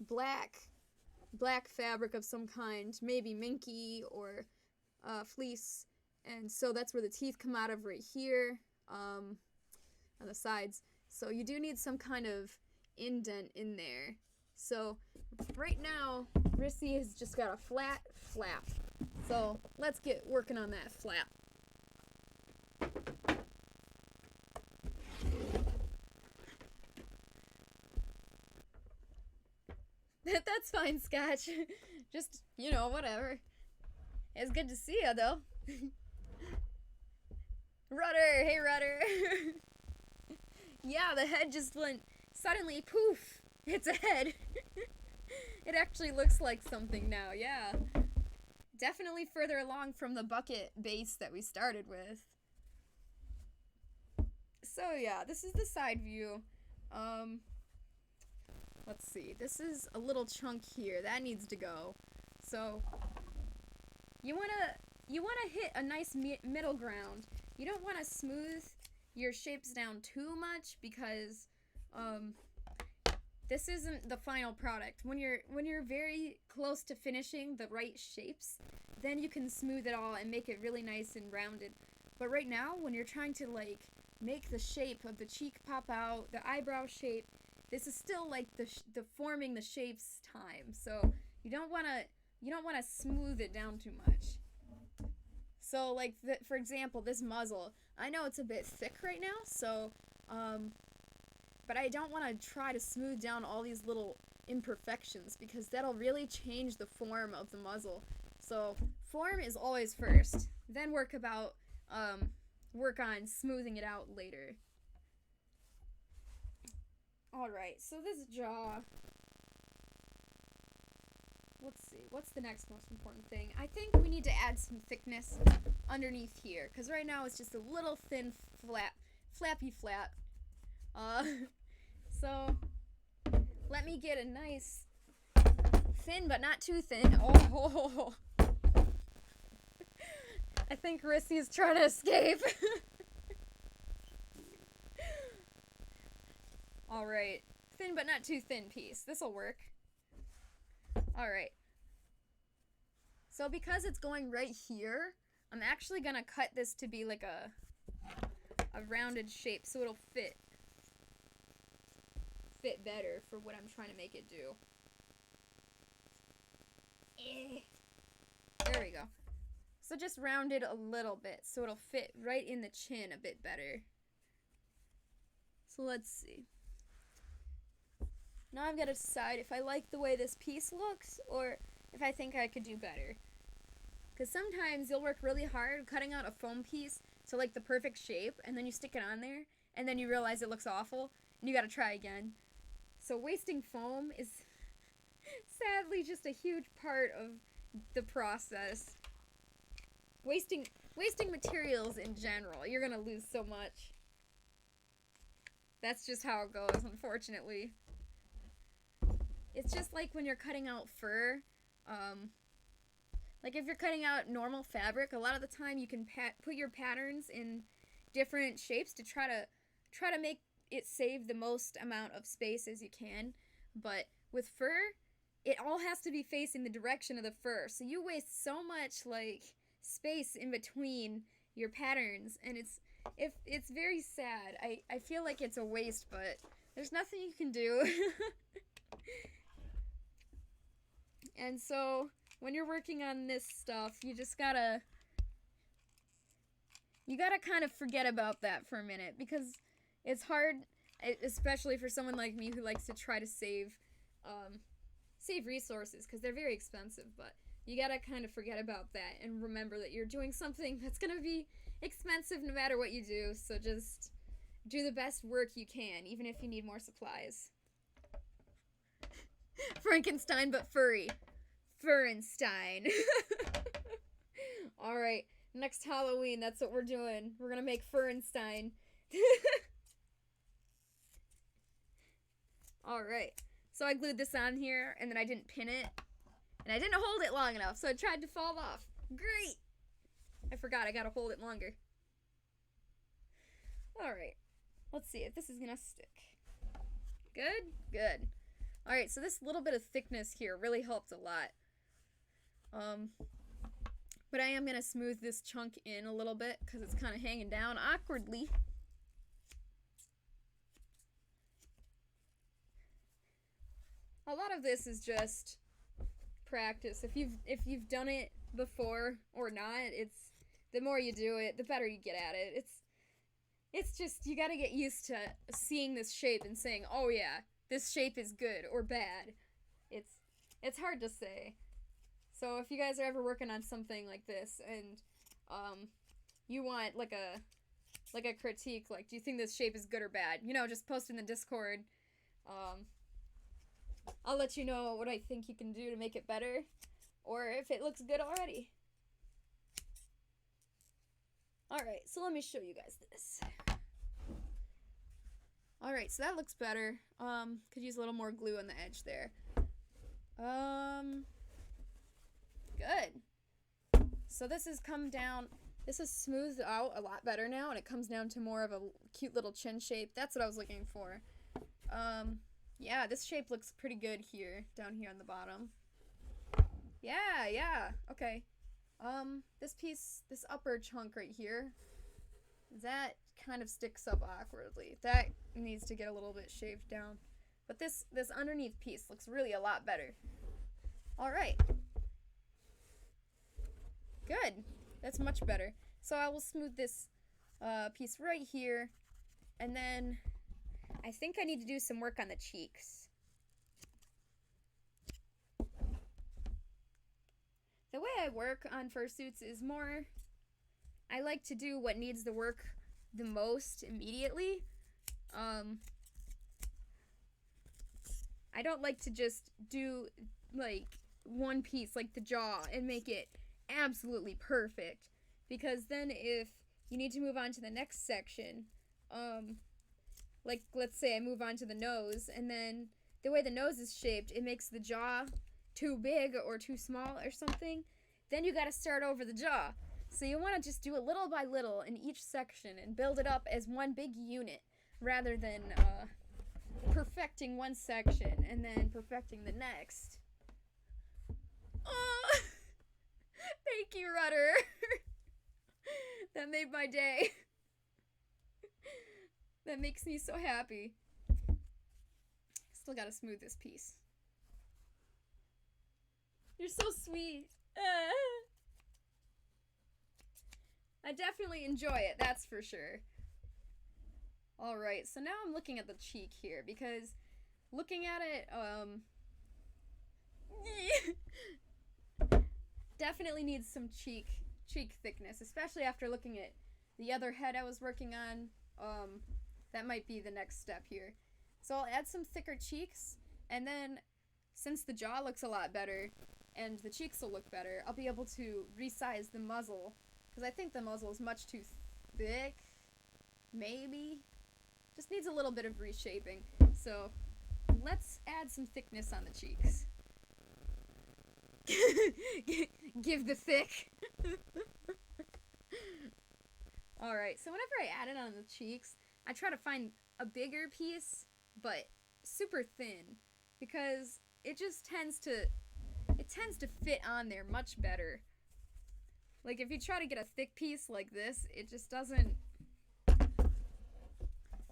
black fabric of some kind, maybe minky or fleece, and so that's where the teeth come out of right here, on the sides. So you do need some kind of indent in there. So right now, Rissy has just got a flat flap. So let's get working on that flap. That's fine, Scotch. Just, you know, whatever. It's good to see you, though. Rudder! Hey, Rudder! Yeah, the head just went suddenly, poof! It's a head. It actually looks like something now, yeah. Definitely further along from the bucket base that we started with. So, yeah, this is the side view. Let's see. This is a little chunk here. That needs to go. So, you wanna hit a nice middle ground. You don't want to smooth your shapes down too much because this isn't the final product. When you're very close to finishing the right shapes, then you can smooth it all and make it really nice and rounded. But right now, when you're trying to like make the shape of the cheek pop out, the eyebrow shape, this is still like the forming the shapes time. So you don't want to smooth it down too much. So like for example, this muzzle, I know it's a bit thick right now, so but I don't want to try to smooth down all these little imperfections because that'll really change the form of the muzzle. So form is always first, then work on smoothing it out later. Alright, so this jaw, let's see, what's the next most important thing? I think we need to add some thickness underneath here, because right now it's just a little thin flappy flap. So let me get a nice thin but not too thin. Oh, I think Rissy's trying to escape. Alright, thin but not too thin piece. This'll work. Alright. So because it's going right here, I'm actually gonna cut this to be like a rounded shape so it'll fit better for what I'm trying to make it do. There we go. So just round it a little bit so it'll fit right in the chin a bit better. So let's see. Now I've got to decide if I like the way this piece looks or if I think I could do better. Because sometimes you'll work really hard cutting out a foam piece to like the perfect shape, and then you stick it on there, and then you realize it looks awful, and you got to try again. So wasting foam is sadly just a huge part of the process. Wasting materials in general, you're going to lose so much. That's just how it goes, unfortunately. It's just like when you're cutting out fur, like if you're cutting out normal fabric, a lot of the time you can put your patterns in different shapes to try to make it save the most amount of space as you can. But with fur, it all has to be facing the direction of the fur, so you waste so much like space in between your patterns, and it's very sad. I feel like it's a waste, but there's nothing you can do. And so when you're working on this stuff, you gotta kind of forget about that for a minute, because it's hard, especially for someone like me who likes to try to save resources, because they're very expensive. But you gotta kind of forget about that and remember that you're doing something that's gonna be expensive no matter what you do. So just do the best work you can, even if you need more supplies. Frankenstein but furry. Furrenstein. Alright, next Halloween, that's what we're doing. We're gonna make Furrenstein. Alright, so I glued this on here, and then I didn't pin it. And I didn't hold it long enough, so it tried to fall off. Great! I forgot I gotta hold it longer. Alright. Let's see if this is gonna stick. Good? Good. Alright, so this little bit of thickness here really helped a lot. But I am gonna smooth this chunk in a little bit because it's kind of hanging down awkwardly. A lot of this is just practice. If you've done it before or not, it's the more you do it, the better you get at it. It's just you got to get used to seeing this shape and saying, "Oh yeah, this shape is good or bad." It's hard to say. So if you guys are ever working on something like this and you want like a critique, like do you think this shape is good or bad? You know, just post in the Discord. I'll let you know what I think you can do to make it better, or if it looks good already. Alright, so let me show you guys this. Alright, so that looks better. Could use a little more glue on the edge there. Good. So this has come down, this is smoothed out a lot better now, and it comes down to more of a cute little chin shape. That's what I was looking for. Yeah, this shape looks pretty good here, down here on the bottom. Yeah, okay. This piece, this upper chunk right here, that kind of sticks up awkwardly. That needs to get a little bit shaved down. But this underneath piece looks really a lot better. Alright. Good. That's much better. So I will smooth this piece right here, and then I think I need to do some work on the cheeks. The way I work on fursuits is more, I like to do what needs the work the most immediately. I don't like to just do like one piece, like the jaw, and make it absolutely perfect, because then if you need to move on to the next section, like let's say I move on to the nose, and then the way the nose is shaped, it makes the jaw too big or too small or something, then you gotta start over the jaw. So you want to just do it little by little in each section and build it up as one big unit, rather than perfecting one section and then perfecting the next. Oh, thank you, Rudder. That made my day. That makes me so happy. Still gotta smooth this piece. You're so sweet. I definitely enjoy it, that's for sure. Alright, so now I'm looking at the cheek here, because looking at it, definitely needs some cheek thickness, especially after looking at the other head I was working on. That might be the next step here. So I'll add some thicker cheeks, and then since the jaw looks a lot better and the cheeks will look better, I'll be able to resize the muzzle, because I think the muzzle is much too thick. Maybe just needs a little bit of reshaping. So let's add some thickness on the cheeks. Give the thick. Alright, so whenever I add it on the cheeks, I try to find a bigger piece, but super thin, because it just tends to fit on there much better. Like if you try to get a thick piece like this, it just doesn't.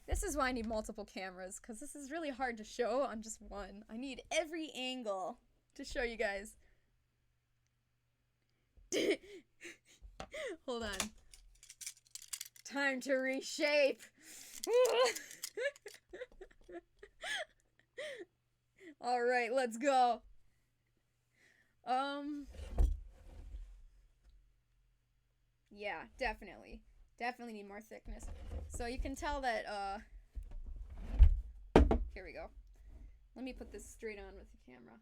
This is why I need multiple cameras, because this is really hard to show on just one. I need every angle to show you guys. Hold on. Time to reshape. Alright, let's go. Yeah, definitely. Definitely need more thickness. So you can tell that, here we go. Let me put this straight on with the camera.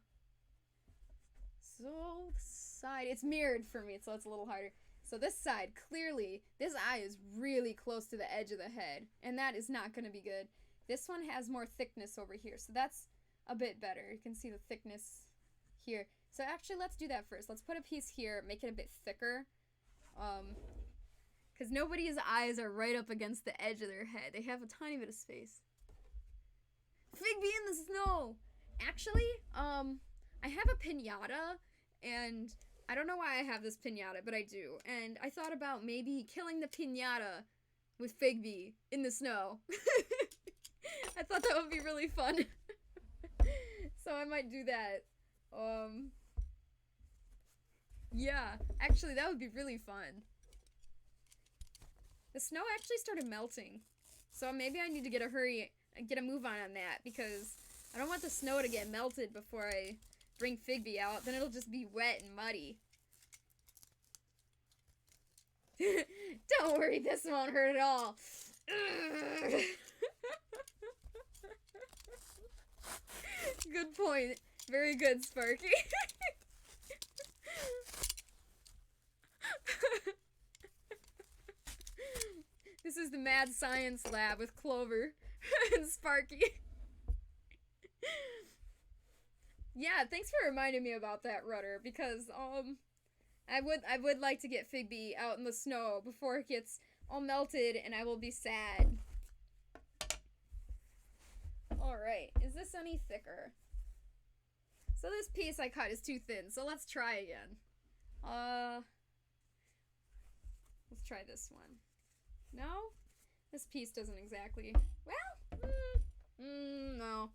So, side, it's mirrored for me, so it's a little harder. So this side, clearly, this eye is really close to the edge of the head, and that is not going to be good. This one has more thickness over here, so that's a bit better. You can see the thickness here. So actually, let's do that first. Let's put a piece here, make it a bit thicker. Because nobody's eyes are right up against the edge of their head. They have a tiny bit of space. Figby in the snow! Actually, I have a piñata, and I don't know why I have this piñata, but I do. And I thought about maybe killing the piñata with Figby in the snow. I thought that would be really fun. So I might do that. Yeah, actually that would be really fun. The snow actually started melting. So maybe I need to get a move on that, because I don't want the snow to get melted before I bring Figby out. Then it'll just be wet and muddy. Don't worry, this won't hurt at all. Good point. Very good, Sparky. This is the Mad Science Lab with Clover and Sparky. Yeah, thanks for reminding me about that, Rudder, because I would like to get Figby out in the snow before it gets all melted and I will be sad. Alright, is this any thicker? So this piece I cut is too thin, so let's try again. Let's try this one. No? This piece doesn't exactly... Well, no.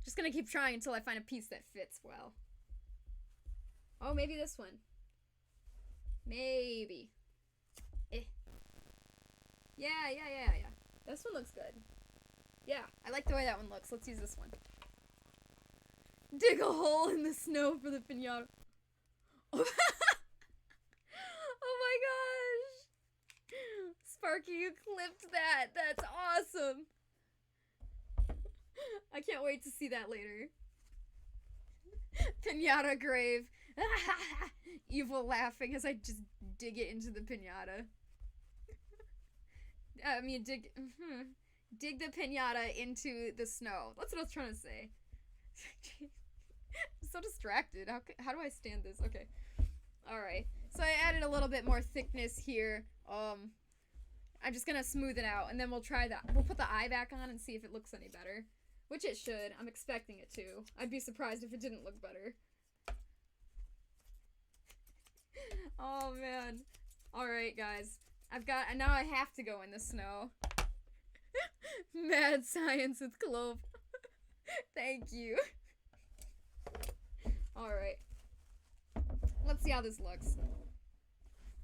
Just gonna keep trying until I find a piece that fits well. Oh, maybe this one. Maybe. Eh. Yeah. This one looks good. Yeah, I like the way that one looks. Let's use this one. Dig a hole in the snow for the piñata. Oh my gosh! Sparky, you clipped that. That's awesome. I can't wait to see that later. Piñata grave. Evil laughing as I just dig it into the piñata. I mean, dig the piñata into the snow. That's what I was trying to say. I'm so distracted. How do I stand this? Okay. Alright. So I added a little bit more thickness here. I'm just gonna smooth it out, and then we'll try that. We'll put the eye back on and see if it looks any better. Which it should. I'm expecting it to. I'd be surprised if it didn't look better. Oh, man. Alright, guys. Now I have to go in the snow. Mad science with Clove. Thank you. Alright. Let's see how this looks.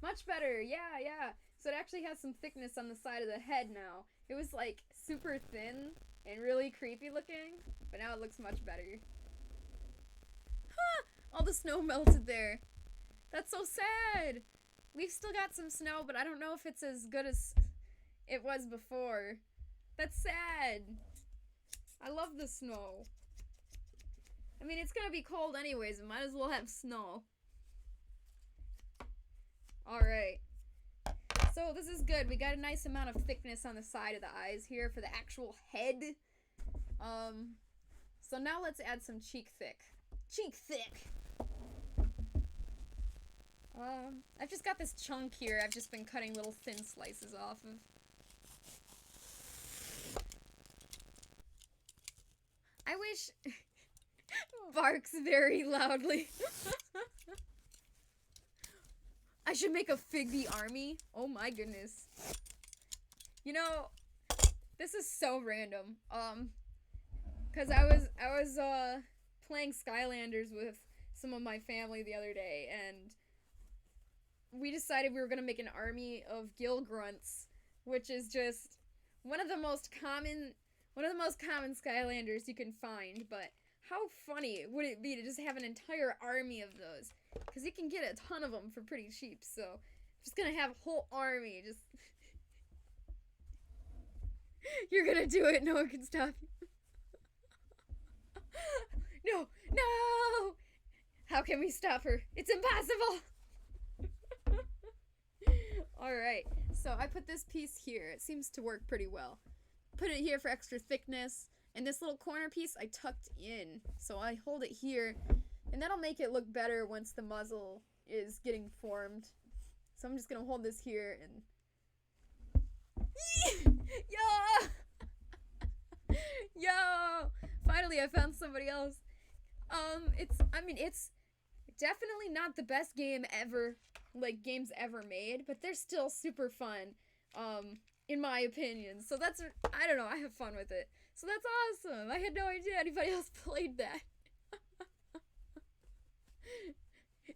Much better. Yeah. So it actually has some thickness on the side of the head now. It was like super thin and really creepy looking, but now it looks much better. Huh! All the snow melted there. That's so sad. We've still got some snow, but I don't know if it's as good as it was before. That's sad. I love the snow. I mean, it's gonna be cold anyways. We might as well have snow. Alright. So this is good. We got a nice amount of thickness on the side of the eyes here for the actual head. So now let's add some cheek thick. Cheek thick! I've just got this chunk here I've just been cutting little thin slices off of. I wish... barks very loudly. I should make a Figby army. Oh my goodness. You know, this is so random. Cause I was playing Skylanders with some of my family the other day, and we decided we were gonna make an army of gill grunts, which is just one of the most common Skylanders you can find. But how funny would it be to just have an entire army of those? Because you can get a ton of them for pretty cheap, so I'm just gonna have a whole army, just... You're gonna do it, no one can stop you. No! How can we stop her? It's impossible! Alright, so I put this piece here. It seems to work pretty well. Put it here for extra thickness, and this little corner piece I tucked in. So I hold it here, and that'll make it look better once the muzzle is getting formed. So I'm just gonna hold this here and... Yo! Yo! Finally, I found somebody else. It's definitely not the best game ever, like, games ever made, but they're still super fun, in my opinion. So that's, I don't know, I have fun with it. So that's awesome. I had no idea anybody else played that.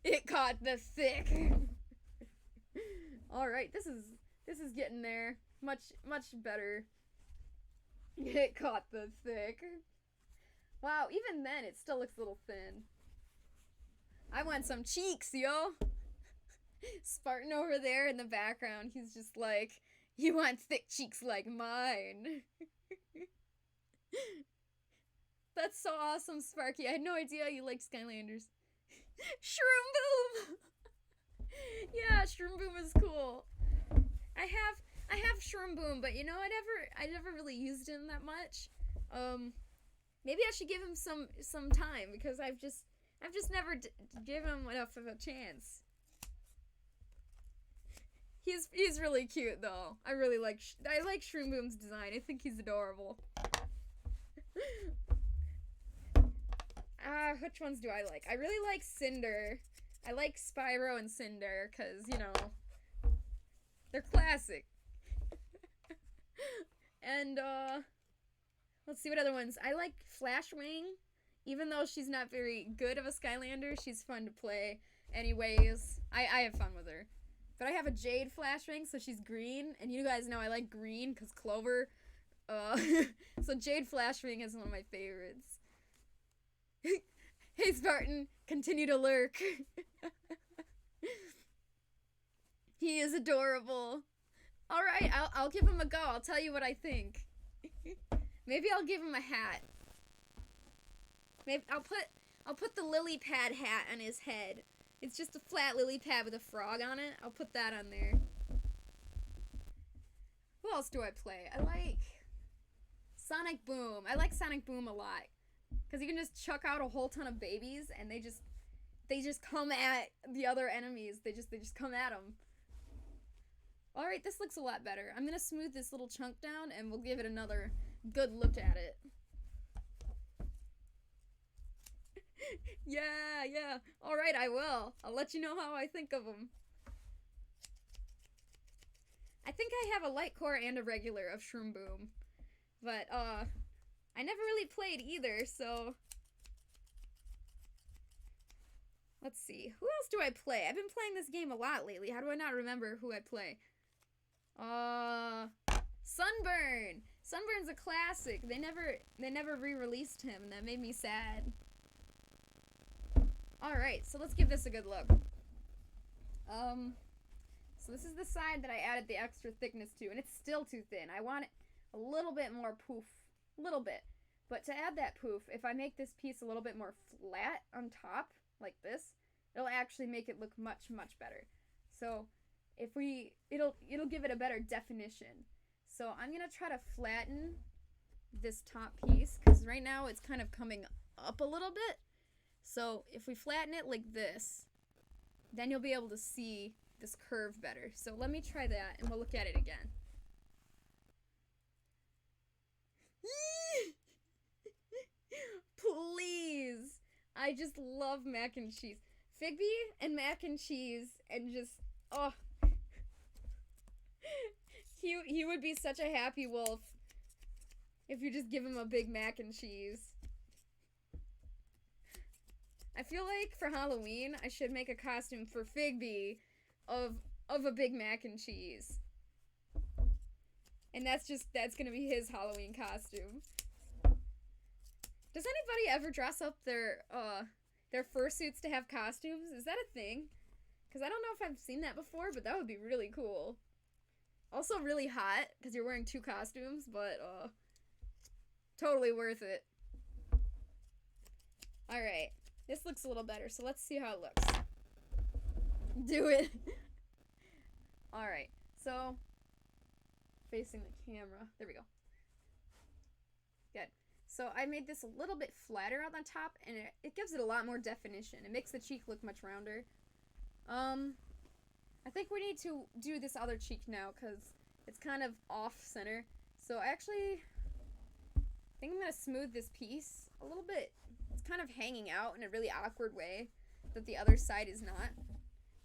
It caught the thick. Alright, this is getting there. Much better. It caught the thick. Wow, even then it still looks a little thin. I want some cheeks, yo. Spartan over there in the background, he's just like, you want thick cheeks like mine. That's so awesome, Sparky. I had no idea you liked Skylanders. Shroom Boom! Yeah, Shroom Boom is cool. I have Shroom Boom, but you know, I never really used him that much. Maybe I should give him some time, because I've just never given him enough of a chance. He's really cute though. I like Shroom Boom's design. I think he's adorable. Which ones do I like? I really like Cinder. I like Spyro and Cinder, cause, you know, they're classic. And, let's see what other ones. I like Flashwing. Even though she's not very good of a Skylander, she's fun to play. Anyways, I have fun with her. But I have a Jade Flashwing, so she's green. And you guys know I like green, because Clover. So Jade Flashwing is one of my favorites. Hey, Spartan, continue to lurk. He is adorable. Alright, I'll give him a go. I'll tell you what I think. Maybe I'll give him a hat. Maybe I'll put the lily pad hat on his head. It's just a flat lily pad with a frog on it. I'll put that on there. Who else do I play? I like Sonic Boom. I like Sonic Boom a lot. Because you can just chuck out a whole ton of babies and they just come at the other enemies. They just come at them. Alright, this looks a lot better. I'm gonna smooth this little chunk down and we'll give it another good look at it. Yeah. Alright, I will. I'll let you know how I think of them. I think I have a light core and a regular of Shroom Boom. But, I never really played either, so... Let's see. Who else do I play? I've been playing this game a lot lately. How do I not remember who I play? Sunburn! Sunburn's a classic. They never re-released him, and that made me sad. Alright, so let's give this a good look. So this is the side that I added the extra thickness to, and it's still too thin. I want it a little bit more poof. A little bit. But to add that poof, if I make this piece a little bit more flat on top, like this, it'll actually make it look much better. So it'll give it a better definition. So I'm gonna try to flatten this top piece, because right now it's kind of coming up a little bit. So if we flatten it like this, then you'll be able to see this curve better. So let me try that and we'll look at it again. Please! I just love mac and cheese. Figby and mac and cheese, and just, oh. He would be such a happy wolf if you just give him a big mac and cheese. I feel like for Halloween, I should make a costume for Figby of a big mac and cheese. And that's gonna be his Halloween costume. Does anybody ever dress up their fursuits to have costumes? Is that a thing? Because I don't know if I've seen that before, but that would be really cool. Also really hot, because you're wearing two costumes, but, totally worth it. Alright, this looks a little better, so let's see how it looks. Do it! Alright, so, facing the camera. There we go. Good. So I made this a little bit flatter on the top, and it gives it a lot more definition. It makes the cheek look much rounder. I think we need to do this other cheek now because it's kind of off-center. So actually, I think I'm going to smooth this piece a little bit. It's kind of hanging out in a really awkward way that the other side is not.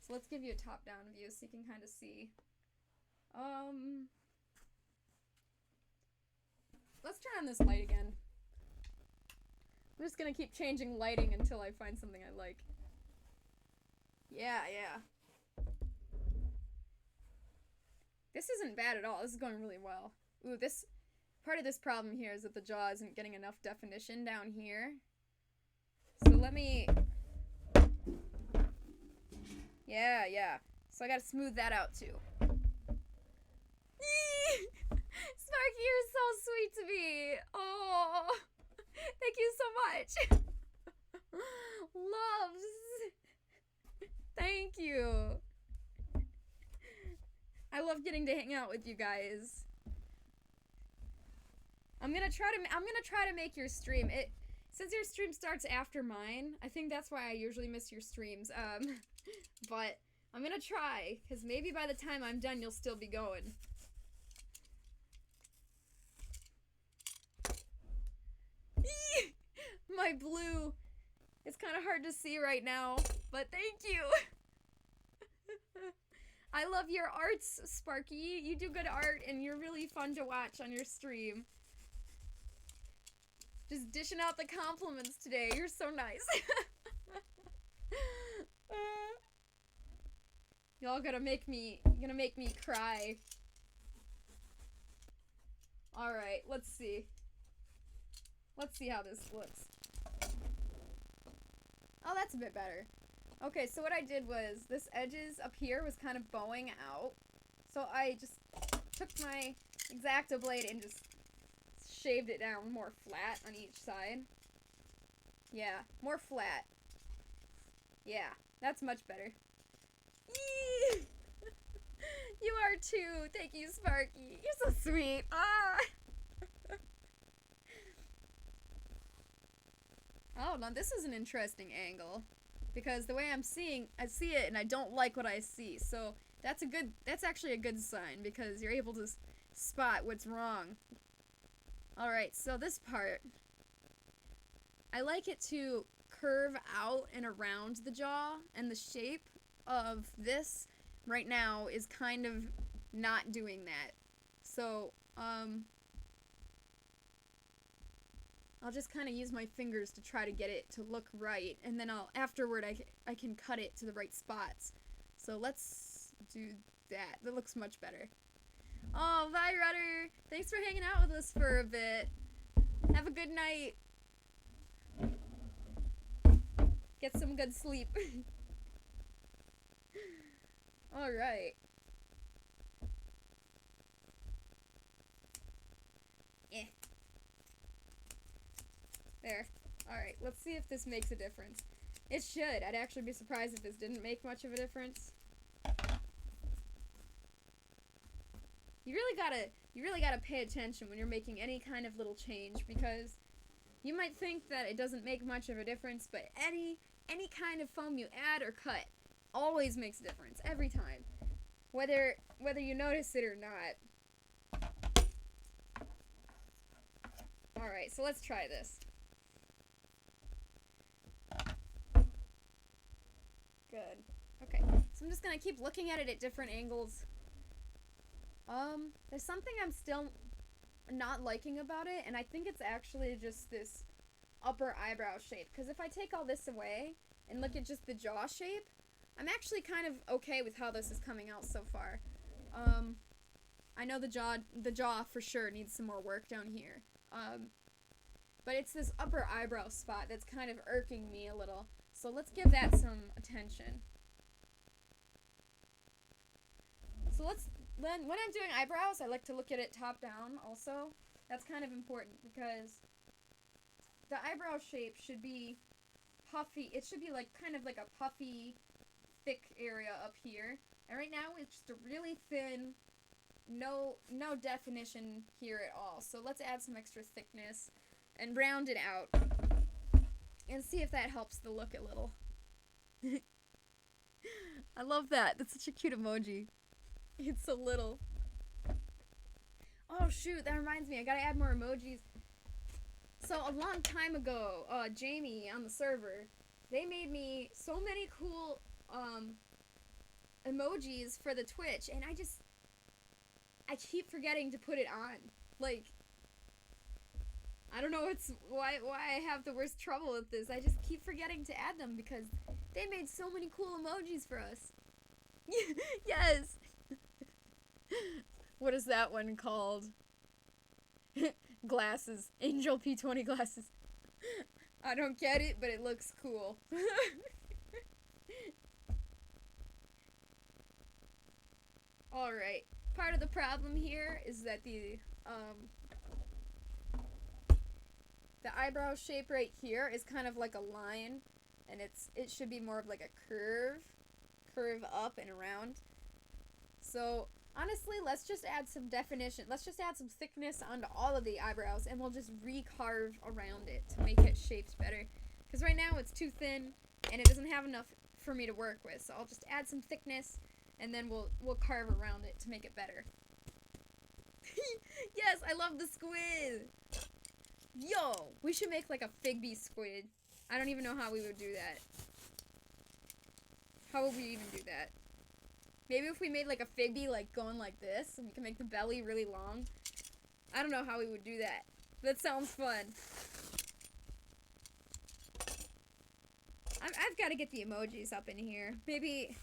So let's give you a top-down view so you can kind of see. Let's turn on this light again. I'm just gonna keep changing lighting until I find something I like. Yeah. This isn't bad at all. This is going really well. Ooh, part of this problem here is that the jaw isn't getting enough definition down here. So let me... Yeah. So I gotta smooth that out too. Sparky, you're so sweet to me. Oh, thank you so much. Loves. Thank you. I love getting to hang out with you guys. I'm gonna try to make your stream. Since your stream starts after mine, I think that's why I usually miss your streams. But I'm gonna try, because maybe by the time I'm done, you'll still be going. My blue. It's kind of hard to see right now, but thank you. I love your arts, Sparky. You do good art, and you're really fun to watch on your stream. Just dishing out the compliments today. You're so nice. Y'all gonna make me cry. Alright, let's see. Let's see how this looks. Oh, that's a bit better. Okay, so what I did was, this edges up here was kind of bowing out. So I just took my X-Acto blade and just shaved it down more flat on each side. Yeah, more flat. Yeah, that's much better. Yee! You are too. Thank you, Sparky. You're so sweet. Ah! Oh, now this is an interesting angle. Because the way I see it and I don't like what I see. So that's actually a good sign because you're able to spot what's wrong. Alright, so this part, I like it to curve out and around the jaw, and the shape of this right now is kind of not doing that. So, I'll just kind of use my fingers to try to get it to look right, and then afterward I can cut it to the right spots. So let's do that. That looks much better. Oh, bye, Rudder! Thanks for hanging out with us for a bit. Have a good night. Get some good sleep. Alright. There. Alright, let's see if this makes a difference. It should. I'd actually be surprised if this didn't make much of a difference. You really gotta pay attention when you're making any kind of little change, because you might think that it doesn't make much of a difference, but any kind of foam you add or cut always makes a difference, every time. Whether you notice it or not. Alright, so let's try this. Good. Okay, so I'm just gonna keep looking at it at different angles. There's something I'm still not liking about it, and I think it's actually just this upper eyebrow shape. Because if I take all this away and look at just the jaw shape, I'm actually kind of okay with how this is coming out so far. I know the jaw for sure needs some more work down here. But it's this upper eyebrow spot that's kind of irking me a little. So let's give that some attention. So when I'm doing eyebrows, I like to look at it top down also. That's kind of important because the eyebrow shape should be puffy. It should be like kind of like a puffy, thick area up here. And right now it's just a really thin, no definition here at all. So let's add some extra thickness and round it out and see if that helps the look a little. I love that. That's such a cute emoji. It's so little. Oh shoot, that reminds me. I gotta add more emojis. So a long time ago, Jamie on the server, they made me so many cool emojis for the Twitch, and I keep forgetting to put it on. Like, I don't know why I have the worst trouble with this. I just keep forgetting to add them because they made so many cool emojis for us. Yes. What is that one called? Glasses. Angel P20 glasses. I don't get it, but it looks cool. Alright. Part of the problem here is that the eyebrow shape right here is kind of like a line, and it should be more of like a curve up and around. So honestly, let's just add some definition. Let's just add some thickness onto all of the eyebrows, and we'll just recarve around it to make it shaped better. Because right now it's too thin, and it doesn't have enough for me to work with. So I'll just add some thickness, and then we'll carve around it to make it better. Yes, I love the squid. Yo, we should make like a Figby squid. I don't even know how we would do that. How would we even do that? Maybe if we made like a Figby like going like this, and we can make the belly really long. I don't know how we would do that. That sounds fun. I've got to get the emojis up in here. Maybe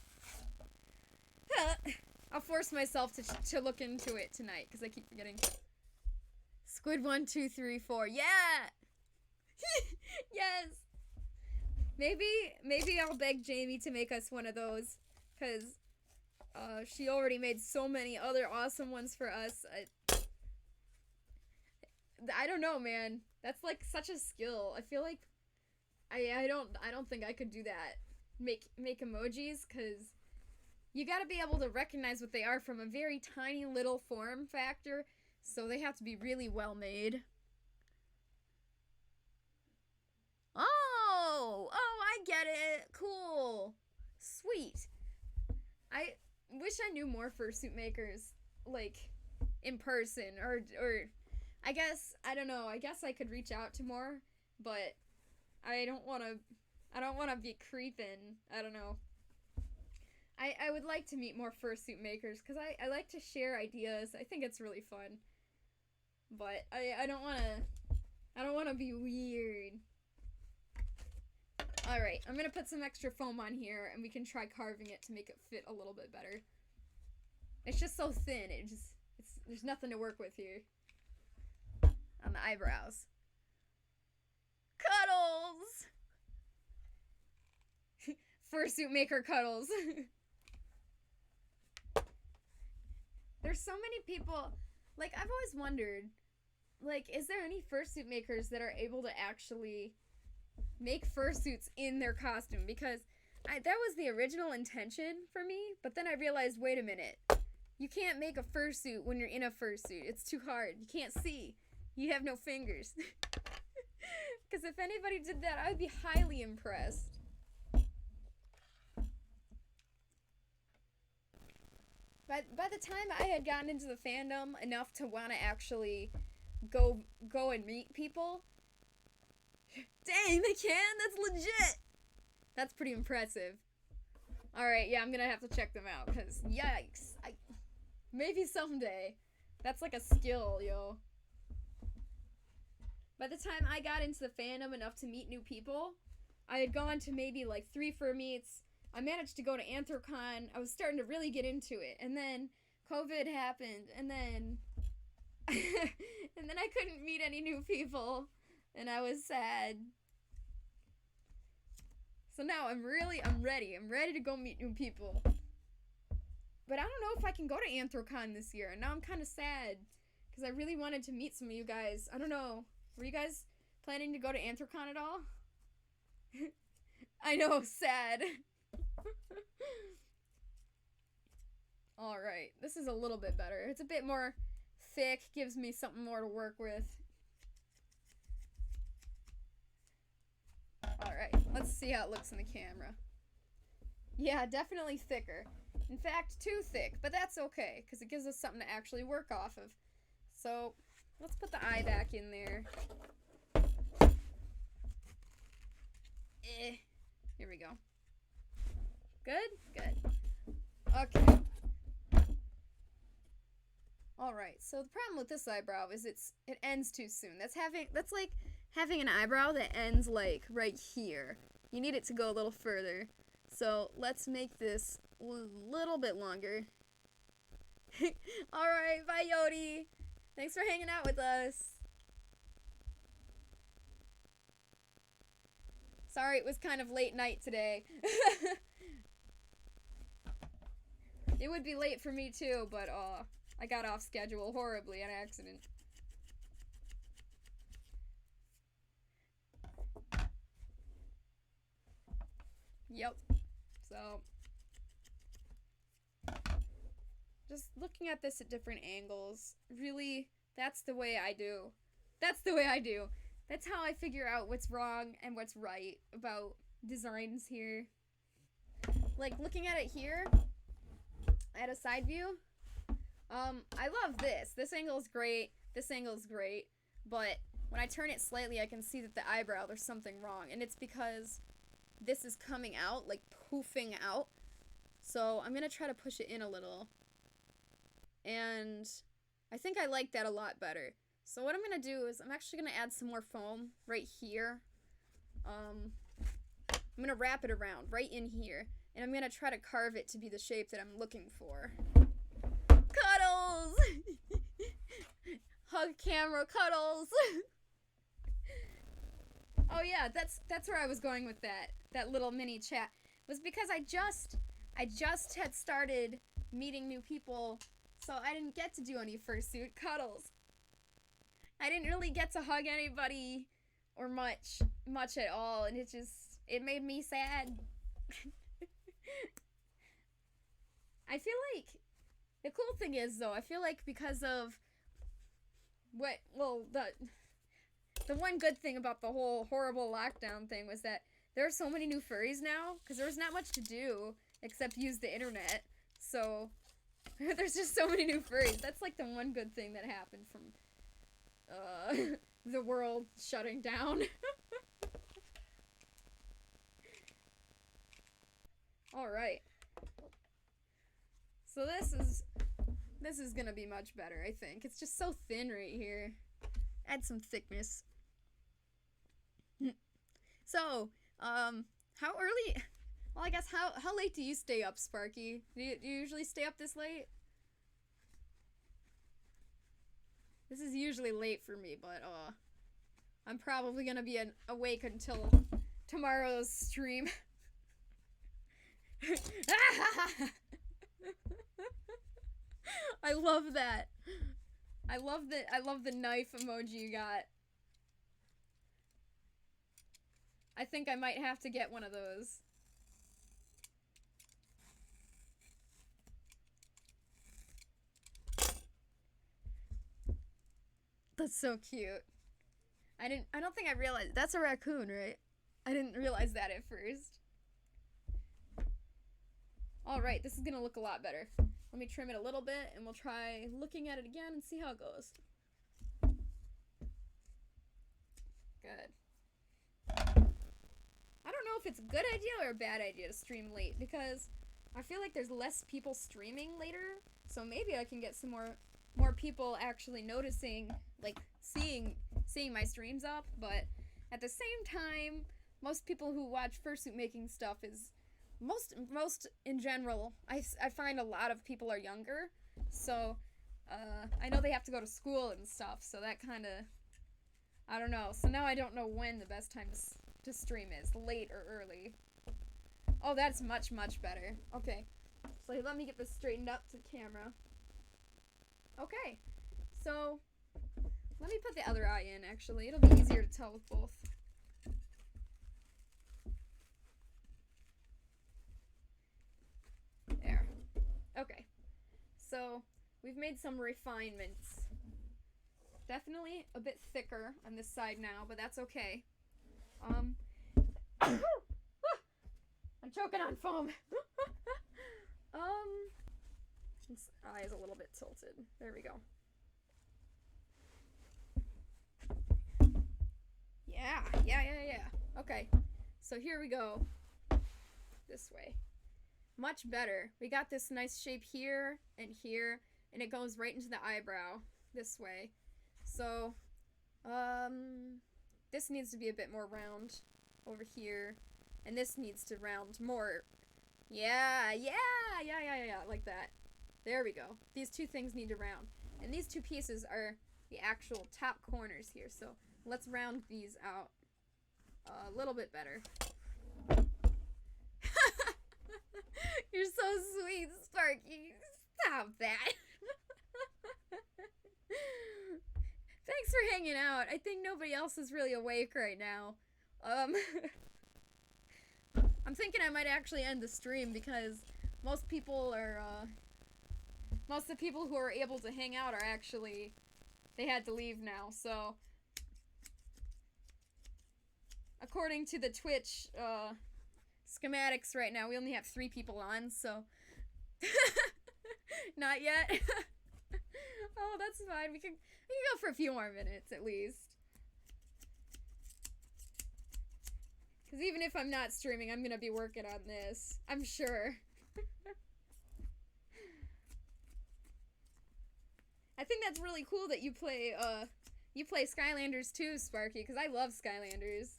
I'll force myself to look into it tonight because I keep forgetting. Squid 1, 2, 3, 4. Yeah. Yes. Maybe I'll beg Jamie to make us one of those, because she already made so many other awesome ones for us. I don't know, man. That's like such a skill. I feel like I don't think I could do that. Make emojis, because you gotta be able to recognize what they are from a very tiny little form factor, so they have to be really well made. Oh, I get it. Cool. Sweet. I wish I knew more fursuit makers, like, in person, or I guess, I don't know, I guess I could reach out to more, but I don't want to be creeping. I don't know. I would like to meet more fursuit makers, because I like to share ideas. I think it's really fun. But I don't want to be weird. Alright, I'm gonna put some extra foam on here, and we can try carving it to make it fit a little bit better. It's just so thin, there's nothing to work with here. On the eyebrows. Cuddles! Fursuit maker cuddles. There's so many people, like, I've always wondered, like, is there any fursuit makers that are able to actually make fursuits in their costume? Because that was the original intention for me, but then I realized, wait a minute, you can't make a fursuit when you're in a fursuit. It's too hard. You can't see. You have no fingers. Because if anybody did that, I would be highly impressed. By the time I had gotten into the fandom enough to want to actually go and meet people, dang, they can? That's legit! That's pretty impressive. Alright, yeah, I'm gonna have to check them out, because, yikes. Maybe someday. That's like a skill, yo. By the time I got into the fandom enough to meet new people, I had gone to maybe like 3 fur meets. I managed to go to Anthrocon. I was starting to really get into it. And then COVID happened, and then and then I couldn't meet any new people, and I was sad. So now I'm ready. I'm ready to go meet new people. But I don't know if I can go to Anthrocon this year, and now I'm kind of sad, because I really wanted to meet some of you guys. I don't know. Were you guys planning to go to Anthrocon at all? I know, sad. Alright, this is a little bit better. It's a bit more thick, gives me something more to work with. Alright, let's see how it looks in the camera. Yeah, definitely thicker. In fact, too thick, but that's okay, because it gives us something to actually work off of. So, let's put the eye back in there. Here we go. Good? Good. Okay. Alright, so the problem with this eyebrow is it ends too soon. That's like having an eyebrow that ends like right here. You need it to go a little further. So let's make this a little bit longer. Alright, bye Yodi. Thanks for hanging out with us. Sorry it was kind of late night today. It would be late for me too, but I got off schedule horribly on accident. Yep. So, just looking at this at different angles, really, that's the way I do. That's the way I do. That's how I figure out what's wrong and what's right about designs here. Like, looking at it here, at a side view, I love this. This angle is great. This angle is great. But when I turn it slightly, I can see that the eyebrow, there's something wrong. And it's because this is coming out, like poofing out. So I'm going to try to push it in a little. And I think I like that a lot better. So what I'm going to do is I'm actually going to add some more foam right here. I'm going to wrap it around right in here. And I'm going to try to carve it to be the shape that I'm looking for. Cuddles! Hug camera cuddles! Oh yeah, that's where I was going with that little mini chat. Was because I just had started meeting new people, so I didn't get to do any fursuit cuddles. I didn't really get to hug anybody or much at all, and it made me sad. I feel like the cool thing is though, I feel like because of the one good thing about the whole horrible lockdown thing was that there are so many new furries now, because there was not much to do except use the internet. So there's just so many new furries. That's like the one good thing that happened from the world shutting down. Alright. So this is gonna be much better, I think. It's just so thin right here. Add some thickness. So, how early... Well, I guess, how late do you stay up, Sparky? Do you usually stay up this late? This is usually late for me, but, I'm probably gonna be awake until tomorrow's stream. I love that. I love the knife emoji you got. I think I might have to get one of those. That's so cute. I don't think I realized. That's a raccoon, right? I didn't realize that at first. Alright, this is gonna look a lot better. Let me trim it a little bit, and we'll try looking at it again and see how it goes. Good. I don't know if it's a good idea or a bad idea to stream late, because I feel like there's less people streaming later, so maybe I can get some more people actually noticing, like, seeing my streams up, but at the same time, most people who watch fursuit making stuff is... Most in general, I find a lot of people are younger, so I know they have to go to school and stuff, so that kind of, I don't know. So now I don't know when the best time to stream is, late or early. Oh, that's much better. Okay, so let me get this straightened up to camera. Okay, so let me put the other eye in, actually. It'll be easier to tell with both. There. Okay. So, we've made some refinements. Definitely a bit thicker on this side now, but that's okay. I'm choking on foam. His eye is a little bit tilted. There we go. Yeah. Okay, so here we go. This way. Much better. We got this nice shape here, and it goes right into the eyebrow this way. So, this needs to be a bit more round over here, and this needs to round more. Yeah, like that. There we go. These two things need to round, and these two pieces are the actual top corners here, so let's round these out a little bit better. You're so sweet, Sparky. Stop that. Thanks for hanging out. I think nobody else is really awake right now. I'm thinking I might actually end the stream because most people are, most of the people who are able to hang out are actually, they had to leave now, so. According to the Twitch, schematics right now, we only have 3 people on, so. Not yet. Oh, that's fine. We can go for a few more minutes at least. Because even if I'm not streaming, I'm gonna be working on this. I'm sure. I think that's really cool that you play Skylanders too, Sparky, because I love Skylanders.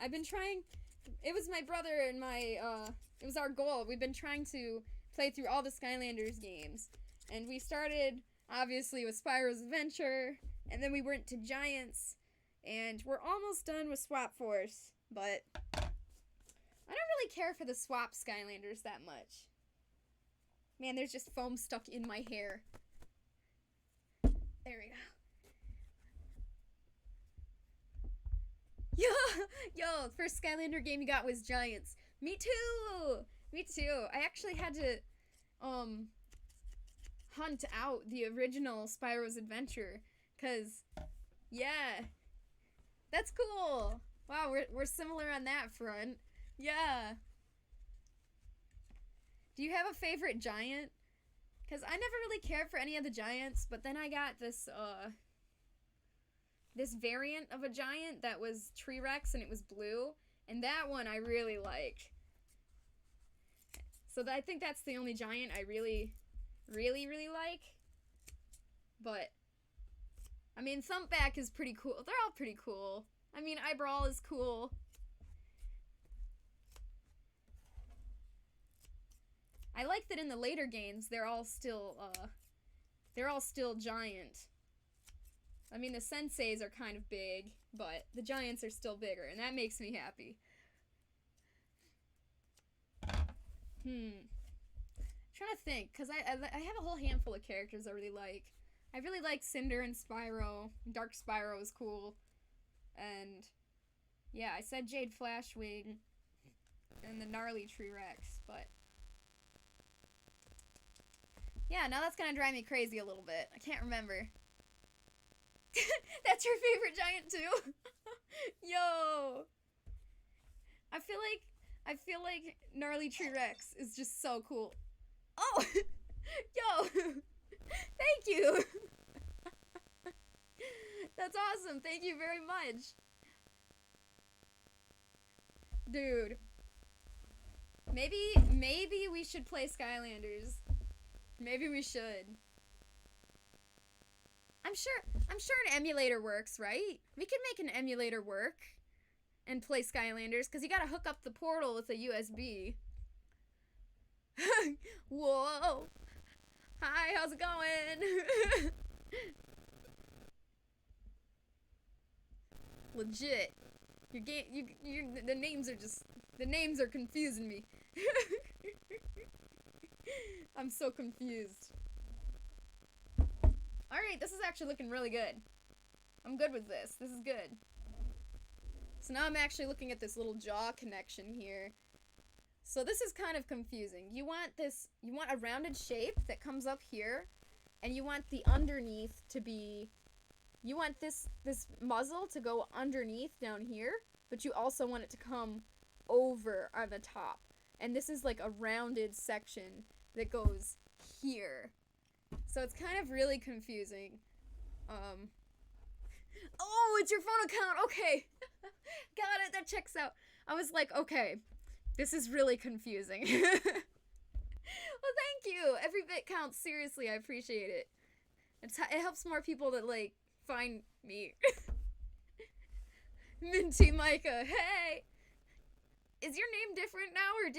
I've been trying. It was my brother and my, it was our goal. We've been trying to play through all the Skylanders games. And we started, obviously, with Spyro's Adventure, and then we went to Giants, and we're almost done with Swap Force, but I don't really care for the Swap Skylanders that much. Man, there's just foam stuck in my hair. There we go. Yo, first Skylander game you got was Giants. Me too! Me too. I actually had to, hunt out the original Spyro's Adventure, cause, yeah, that's cool. Wow, we're similar on that front. Yeah. Do you have a favorite giant? Cause I never really cared for any of the giants, but then I got this, this variant of a giant that was T-Rex and it was blue, and that one I really like. So I think that's the only giant I really like. But I mean, Thumpback is pretty cool. They're all pretty cool. I mean, Eyebrawl is cool. I like that in the later games they're all still giant. I mean, the senseis are kind of big, but the giants are still bigger, and that makes me happy. Trying to think, because I have a whole handful of characters I really like. I really like Cinder and Spyro. Dark Spyro is cool. And yeah, I said Jade Flashwing and the gnarly T-Rex, but yeah, now that's gonna drive me crazy a little bit. I can't remember. That's your favorite giant too? Yo! I feel like gnarly T-Rex is just so cool. Oh! Yo! Thank you! That's awesome. Thank you very much. Dude. Maybe we should play Skylanders. Maybe we should. I'm sure an emulator works, right? We can make an emulator work and play Skylanders, because you gotta hook up the portal with a USB. Whoa! Hi, how's it going? Legit. The names are confusing me. I'm so confused. Alright, this is actually looking really good. I'm good with this. This is good. So now I'm actually looking at this little jaw connection here. So this is kind of confusing. You want a rounded shape that comes up here, and you want the underneath to be, you want this muzzle to go underneath down here, but you also want it to come over on the top. And this is like a rounded section that goes here. So it's kind of really confusing. Oh, it's your phone account. Okay. Got it. That checks out. I was like, okay, this is really confusing. Well, thank you. Every bit counts. Seriously, I appreciate it. It helps more people to, like, find me. Minty Micah, hey! Is your name different now, or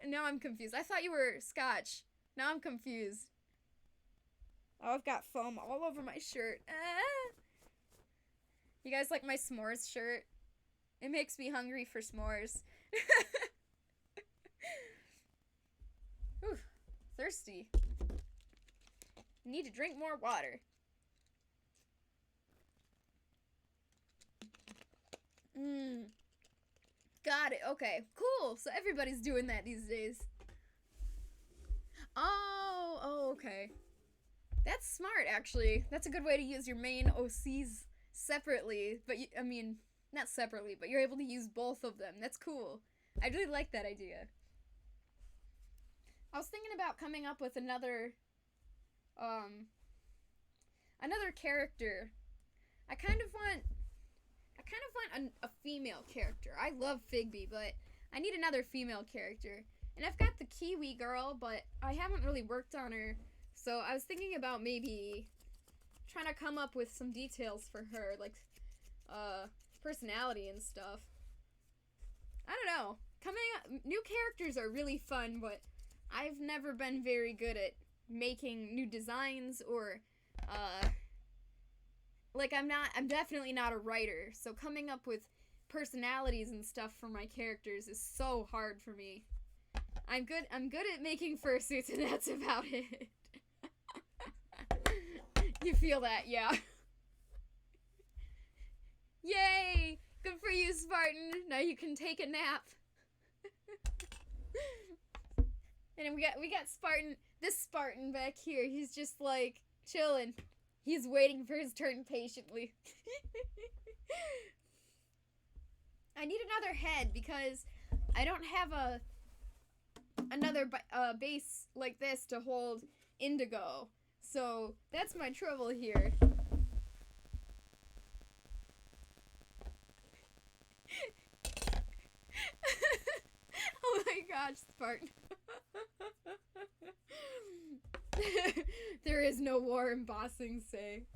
now I'm confused. I thought you were Scotch. Now I'm confused. Oh, I've got foam all over my shirt. Ah! You guys like my s'mores shirt? It makes me hungry for s'mores. Whew, thirsty. Need to drink more water. Got it. Okay, cool. So everybody's doing that these days. Oh, okay. That's smart, actually. That's a good way to use your main OCs separately. But, I mean, not separately, but you're able to use both of them. That's cool. I really like that idea. I was thinking about coming up with another character. I kind of want a female character. I love Figby, but I need another female character. And I've got the Kiwi girl, but I haven't really worked on her. So I was thinking about maybe trying to come up with some details for her, like personality and stuff. I don't know. New characters are really fun, but I've never been very good at making new designs or like I'm definitely not a writer, so coming up with personalities and stuff for my characters is so hard for me. I'm good at making fursuits, and that's about it. You feel that, yeah. Yay! Good for you, Spartan. Now you can take a nap. And we got Spartan, this Spartan back here. He's just like chilling. He's waiting for his turn patiently. I need another head because I don't have another base like this to hold Indigo. So that's my trouble here. Oh my gosh, Spartan. There is no war embossing, say.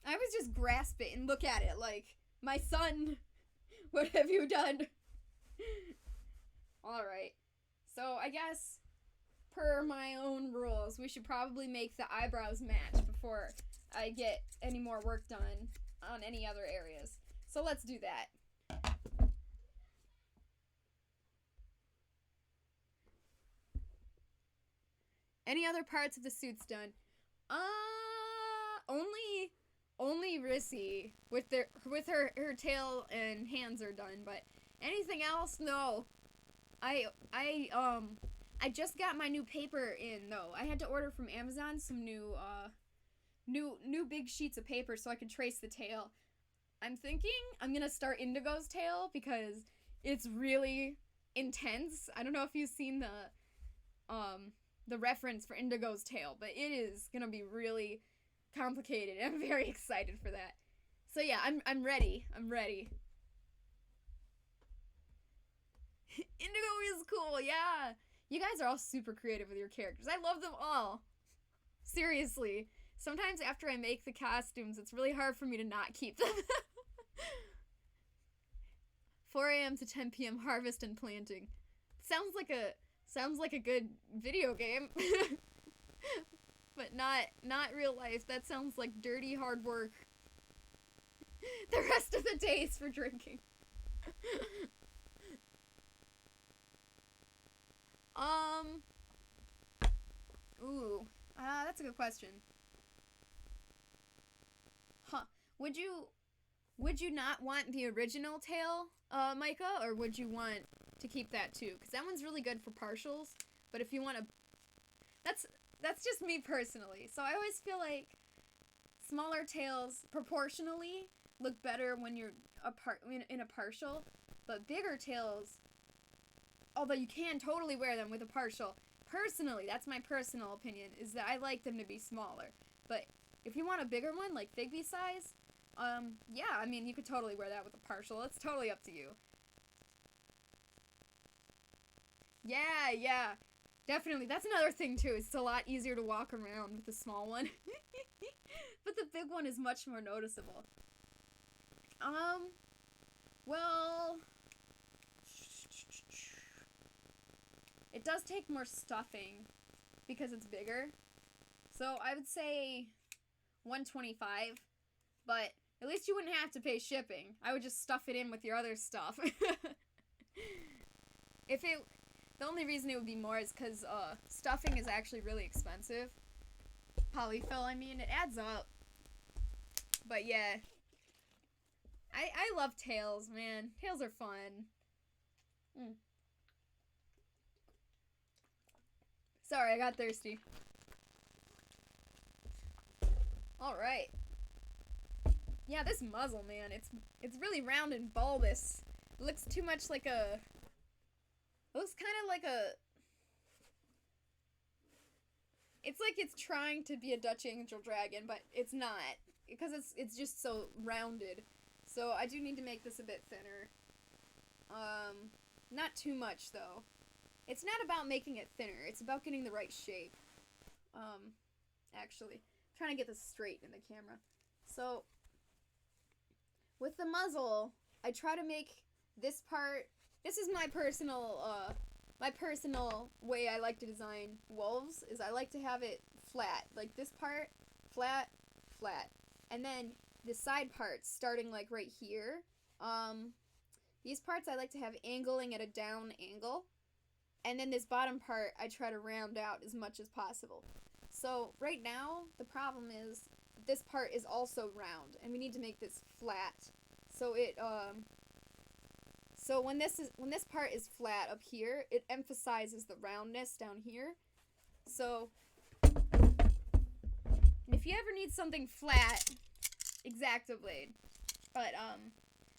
I was just grasp it and look at it like, my son, what have you done? Alright, so I guess, per my own rules, we should probably make the eyebrows match before I get any more work done on any other areas. So let's do that. Any other parts of the suits done? Only Rissy with her tail and hands are done, but anything else, no. I just got my new paper in though. I had to order from Amazon some new big sheets of paper so I could trace the tail. I'm thinking I'm gonna start Indigo's tail because it's really intense. I don't know if you've seen the reference for Indigo's tail, but it is gonna be really complicated. I'm very excited for that. So yeah, I'm ready. I'm ready. Indigo is cool, yeah. You guys are all super creative with your characters. I love them all. Seriously. Sometimes after I make the costumes, it's really hard for me to not keep them. 4 a.m. to 10 p.m. harvest and planting. Sounds like a good video game. But not real life. That sounds like dirty hard work. The rest of the day is for drinking. That's a good question. Huh. Would you not want the original tail, Micah, or would you want to keep that too? Because that one's really good for partials, but if you want to... That's just me personally. So I always feel like smaller tails, proportionally, look better when you're in a partial, but bigger tails, although you can totally wear them with a partial, personally, that's my personal opinion, is that I like them to be smaller. But if you want a bigger one, like Figby size, yeah, I mean, you could totally wear that with a partial. It's totally up to you. Yeah, definitely. That's another thing, too. It's a lot easier to walk around with the small one. But the big one is much more noticeable. Well, it does take more stuffing because it's bigger. So I would say $125, but at least you wouldn't have to pay shipping. I would just stuff it in with your other stuff. The only reason it would be more is because stuffing is actually really expensive. Polyfill, I mean, it adds up. But yeah, I love tails, man. Tails are fun. Sorry, I got thirsty. Alright. Yeah, this muzzle, man, it's really round and bulbous. It looks too much like a... It looks kind of like a... It's like it's trying to be a Dutch Angel Dragon, but it's not. Because it's just so rounded. So I do need to make this a bit thinner. Not too much, though. It's not about making it thinner. It's about getting the right shape. Actually. I'm trying to get this straight in the camera. So, with the muzzle, I try to make this part... This is my personal way I like to design wolves, is I like to have it flat. Like this part, flat, flat. And then the side parts, starting like right here, these parts I like to have angling at a down angle. And then this bottom part, I try to round out as much as possible. So right now, the problem is this part is also round, and we need to make this flat. So so when this part is flat up here, it emphasizes the roundness down here. So if you ever need something flat, X-Acto-Blade. But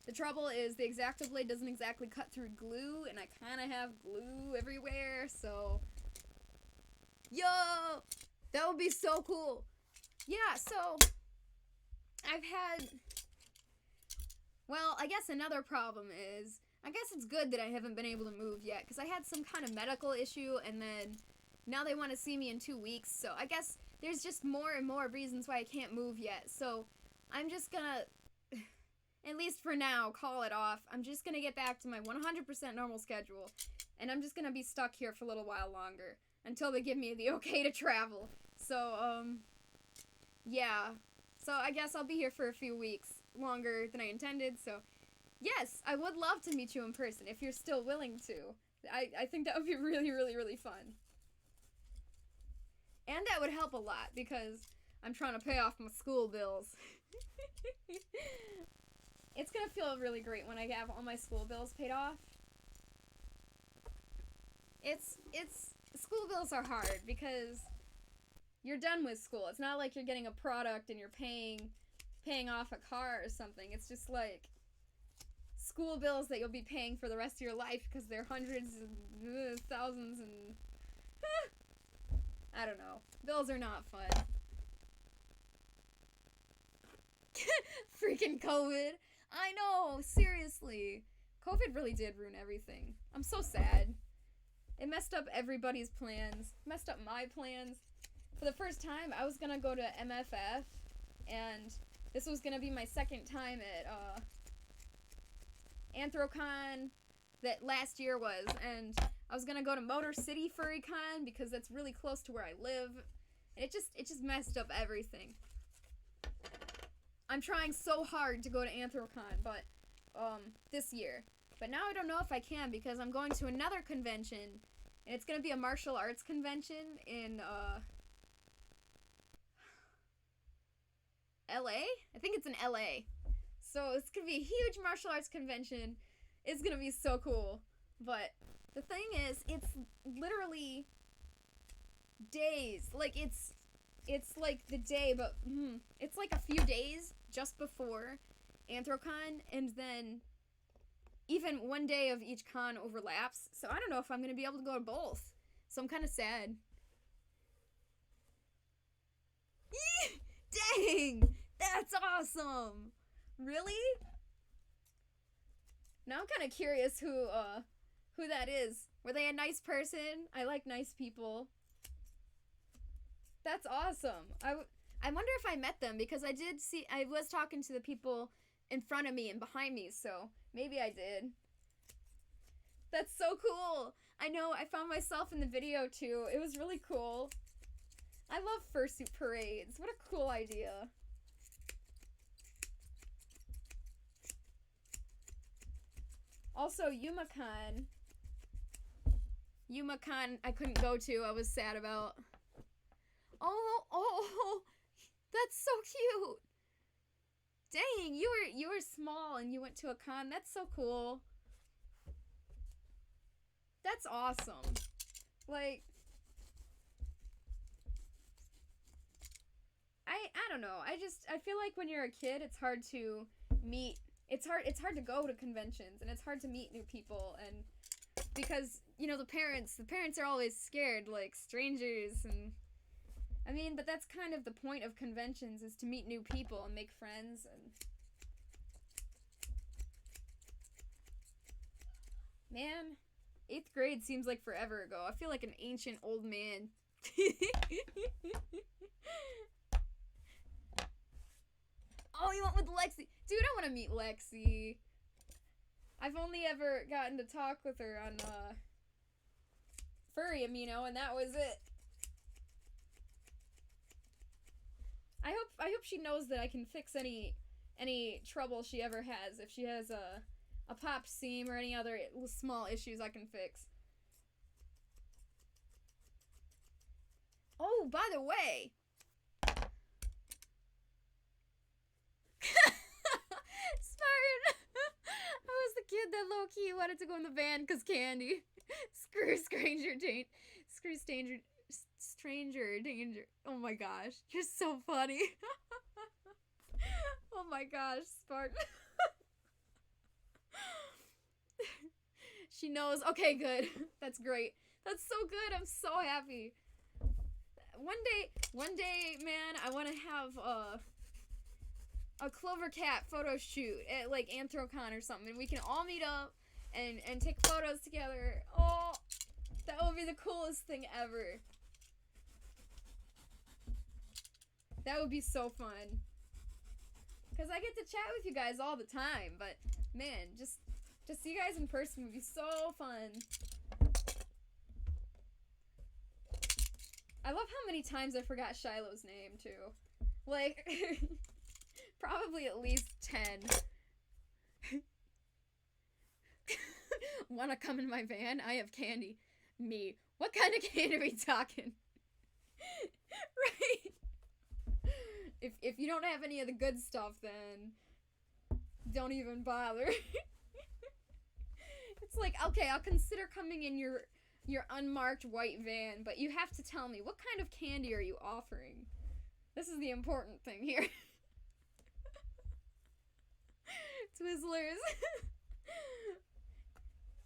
the trouble is the X-Acto-Blade doesn't exactly cut through glue, and I kind of have glue everywhere, so yo, that would be so cool. Yeah, so I've had, well, I guess another problem is, I guess it's good that I haven't been able to move yet, because I had some kind of medical issue, and then now they want to see me in 2 weeks, so I guess there's just more and more reasons why I can't move yet, so I'm just gonna, at least for now, call it off. I'm just gonna get back to my 100% normal schedule, and I'm just gonna be stuck here for a little while longer, until they give me the okay to travel. So, yeah. So I guess I'll be here for a few weeks, longer than I intended, so yes, I would love to meet you in person, if you're still willing to. I think that would be really, really, really fun. And that would help a lot, because I'm trying to pay off my school bills. It's gonna feel really great when I have all my school bills paid off. School bills are hard, because you're done with school. It's not like you're getting a product and you're paying off a car or something. It's just like school bills that you'll be paying for the rest of your life, because they're hundreds and thousands and I don't know. Bills are not fun. Freaking COVID. I know, seriously. COVID really did ruin everything. I'm so sad. It messed up everybody's plans. Messed up my plans. For the first time, I was gonna go to MFF, and this was gonna be my second time at, Anthrocon that last year was, and I was gonna go to Motor City FurryCon because that's really close to where I live, and it just messed up everything. I'm trying so hard to go to Anthrocon, but, this year. But now I don't know if I can, because I'm going to another convention, and it's gonna be a martial arts convention in, LA? I think it's in LA. So it's gonna be a huge martial arts convention. It's gonna be so cool. But the thing is, it's literally days. Like, it's like the day, but it's like a few days just before. Anthrocon, and then even one day of each con overlaps. So I don't know if I'm gonna be able to go to both. So I'm kind of sad. Dang! That's awesome! Really? Now I'm kind of curious who that is. Were they a nice person? I like nice people. That's awesome. I wonder if I met them, because I was talking to the people in front of me and behind me, so maybe I did. That's so cool. I know, I found myself in the video too. It was really cool. I love fursuit parades. What a cool idea. Also, YumaCon I couldn't go to. I was sad about. Oh, that's so cute. Dang, you were small and you went to a con. That's so cool. That's awesome. Like, I don't know. I feel like when you're a kid, it's hard to meet. It's hard to go to conventions, and it's hard to meet new people, and because, you know, the parents are always scared, like strangers, and I mean, but that's kind of the point of conventions, is to meet new people and make friends. And man, 8th grade seems like forever ago. I feel like an ancient old man. Oh, you went with Lexi. Dude, I want to meet Lexi. I've only ever gotten to talk with her on Furry Amino, and that was it. I hope she knows that I can fix any trouble she ever has. If she has a pop seam or any other small issues, I can fix. Oh, by the way, Spartan, I was the kid that low-key wanted to go in the van because candy. Screw stranger danger. Oh my gosh, you're so funny. Oh my gosh, Spartan. She knows. Okay, good. That's great. That's so good. I'm so happy. One day, man, I want to have a CloverCat photo shoot at like Anthrocon or something, and we can all meet up and take photos together. Oh, that would be the coolest thing ever. That would be so fun. Cause I get to chat with you guys all the time, but man, just see you guys in person would be so fun. I love how many times I forgot Shiloh's name too. Like, probably at least 10. Wanna come in my van? I have candy. Me. What kind of candy are we talking? Right? If you don't have any of the good stuff, then don't even bother. It's like, okay, I'll consider coming in your unmarked white van, but you have to tell me, what kind of candy are you offering? This is the important thing here. Twizzlers.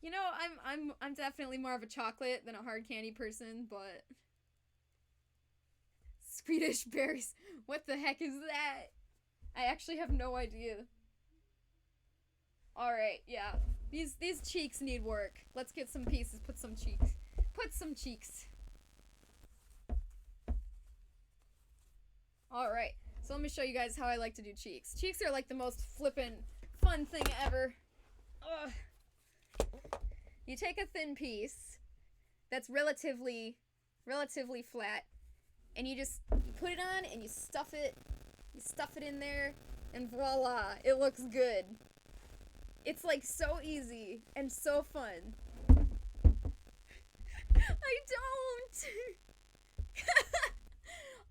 You know, I'm definitely more of a chocolate than a hard candy person, but Swedish berries. What the heck is that? I actually have no idea. Alright, yeah. These cheeks need work. Let's get some pieces. Put some cheeks. Put some cheeks. Alright. So let me show you guys how I like to do cheeks. Cheeks are like the most flippin' fun thing ever. Ugh. You take a thin piece that's relatively flat, and you just put it on and you stuff it in there, and voila, it looks good. It's like so easy and so fun. I don't.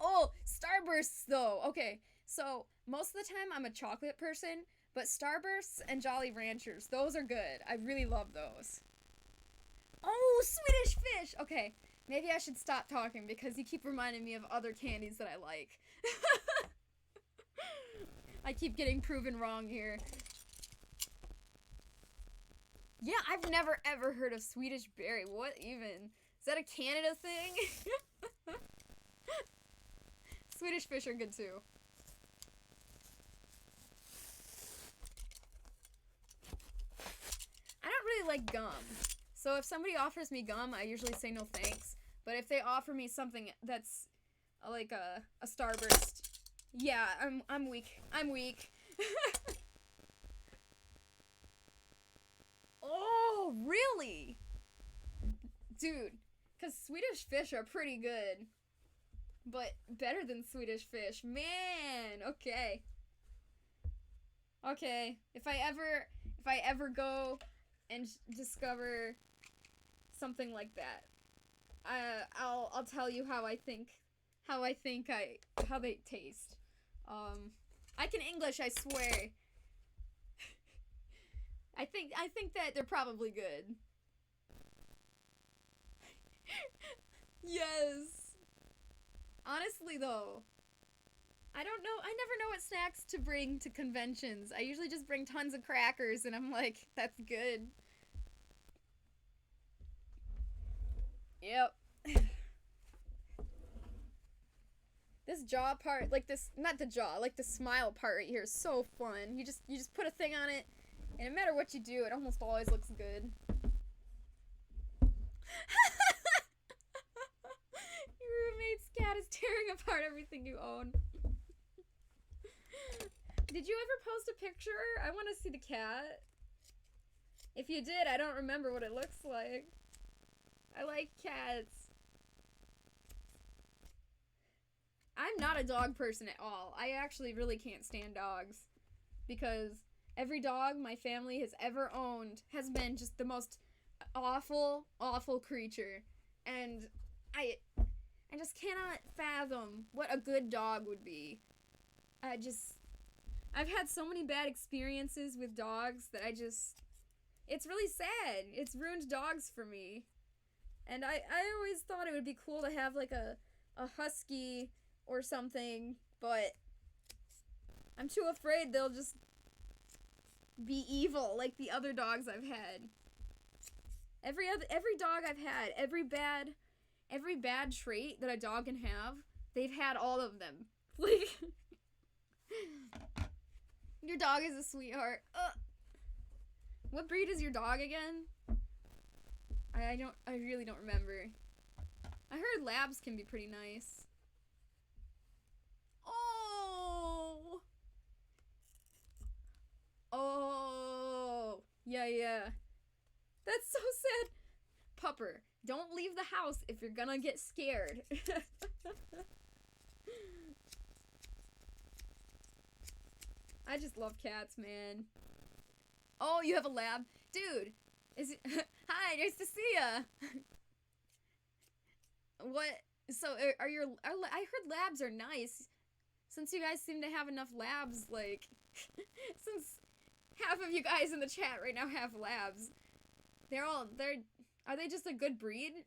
Oh, Starbursts though. Okay, so most of the time I'm a chocolate person, but Starbursts and Jolly Ranchers, those are good. I really love those. Oh, Swedish Fish. Okay, maybe I should stop talking because you keep reminding me of other candies that I like. I keep getting proven wrong here. Yeah, I've never ever heard of Swedish berry. What even? Is that a Canada thing? Swedish fish are good too. I don't really like gum. So if somebody offers me gum, I usually say no thanks. But if they offer me something that's like a Starburst, yeah, I'm weak. I'm weak. Oh, really? Dude, because Swedish fish are pretty good. But better than Swedish fish. Man, okay. Okay, if I ever go and discover something like that, I'll tell you how they taste. I can English, I swear. I think that they're probably good. Yes. Honestly though, I don't know. I never know what snacks to bring to conventions. I usually just bring tons of crackers and I'm like, that's good. Yep. This jaw part, like this, not the jaw, like the smile part right here is so fun. You just put a thing on it, and no matter what you do, it almost always looks good. Your roommate's cat is tearing apart everything you own. Did you ever post a picture? I want to see the cat. If you did, I don't remember what it looks like. I like cats. I'm not a dog person at all. I actually really can't stand dogs. Because every dog my family has ever owned has been just the most awful, awful creature. And I just cannot fathom what a good dog would be. I've had so many bad experiences with dogs that it's really sad. It's ruined dogs for me. And I always thought it would be cool to have like a husky or something, but I'm too afraid they'll just be evil like the other dogs I've had. Every dog I've had, every bad trait that a dog can have, they've had all of them. Like, your dog is a sweetheart. What breed is your dog again? I really don't remember. I heard labs can be pretty nice. Oh, yeah. That's so sad. Pupper, don't leave the house if you're gonna get scared. I just love cats, man. Oh, you have a lab? Dude, hi, nice to see ya. What? So, I heard labs are nice. Since you guys seem to have enough labs, like, since half of you guys in the chat right now have labs, are they just a good breed?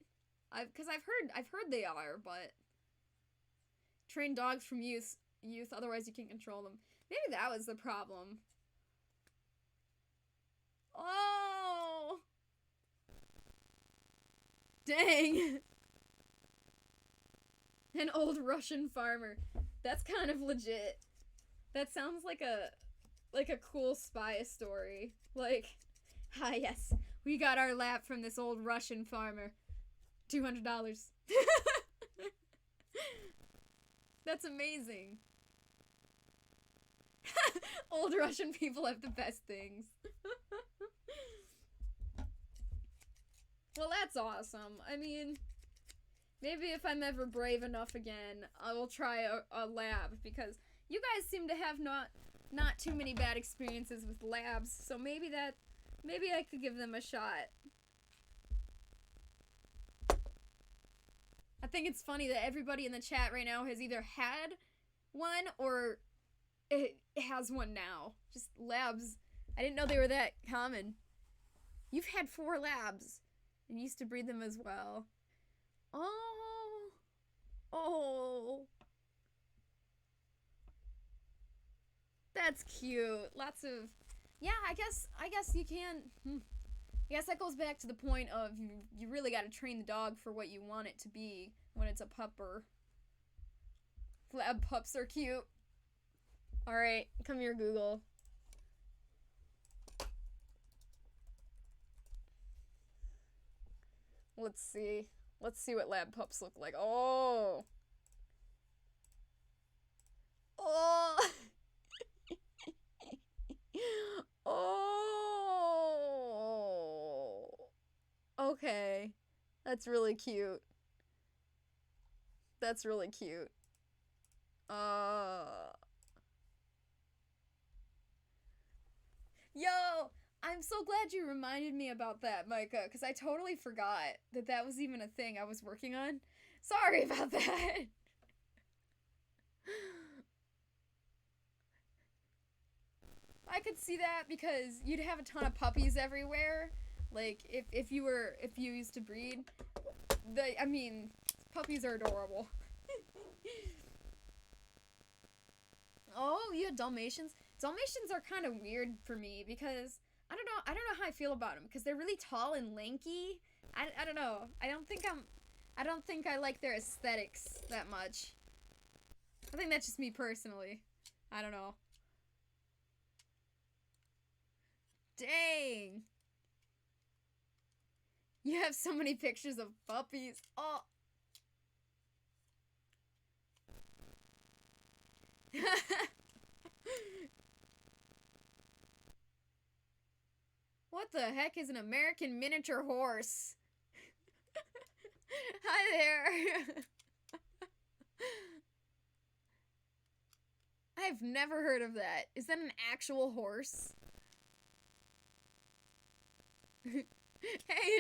Because I've heard they are, but train dogs from youth, otherwise you can't control them. Maybe that was the problem. Oh! Dang! An old Russian farmer. That's kind of legit. That sounds like a cool spy story. Like, yes, we got our lap from this old Russian farmer. $200. That's amazing. Old Russian people have the best things. Well, that's awesome. I mean, maybe if I'm ever brave enough again, I will try a lab, because you guys seem to have not too many bad experiences with labs, so maybe I could give them a shot. I think it's funny that everybody in the chat right now has either had one or it has one now. Just labs. I didn't know they were that common. You've had 4 labs and used to breed them as well. Oh. That's cute. Lots of... Yeah, I guess you can... I guess that goes back to the point of you really gotta train the dog for what you want it to be when it's a pupper. Lab pups are cute. Alright, come here, Google. Let's see. Let's see what lab pups look like. Oh! Oh! Oh! Okay. That's really cute. That's really cute. Yo! I'm so glad you reminded me about that, Micah, because I totally forgot that that was even a thing I was working on. Sorry about that! I could see that because you'd have a ton of puppies everywhere. Like, if you used to breed, I mean, puppies are adorable. Oh, you had Dalmatians? Dalmatians are kind of weird for me because I don't know how I feel about them because they're really tall and lanky. I don't know. I don't think I like their aesthetics that much. I think that's just me personally. I don't know. Dang. You have so many pictures of puppies. Oh. What the heck is an American miniature horse? Hi there. I've never heard of that. Is that an actual horse? Hey,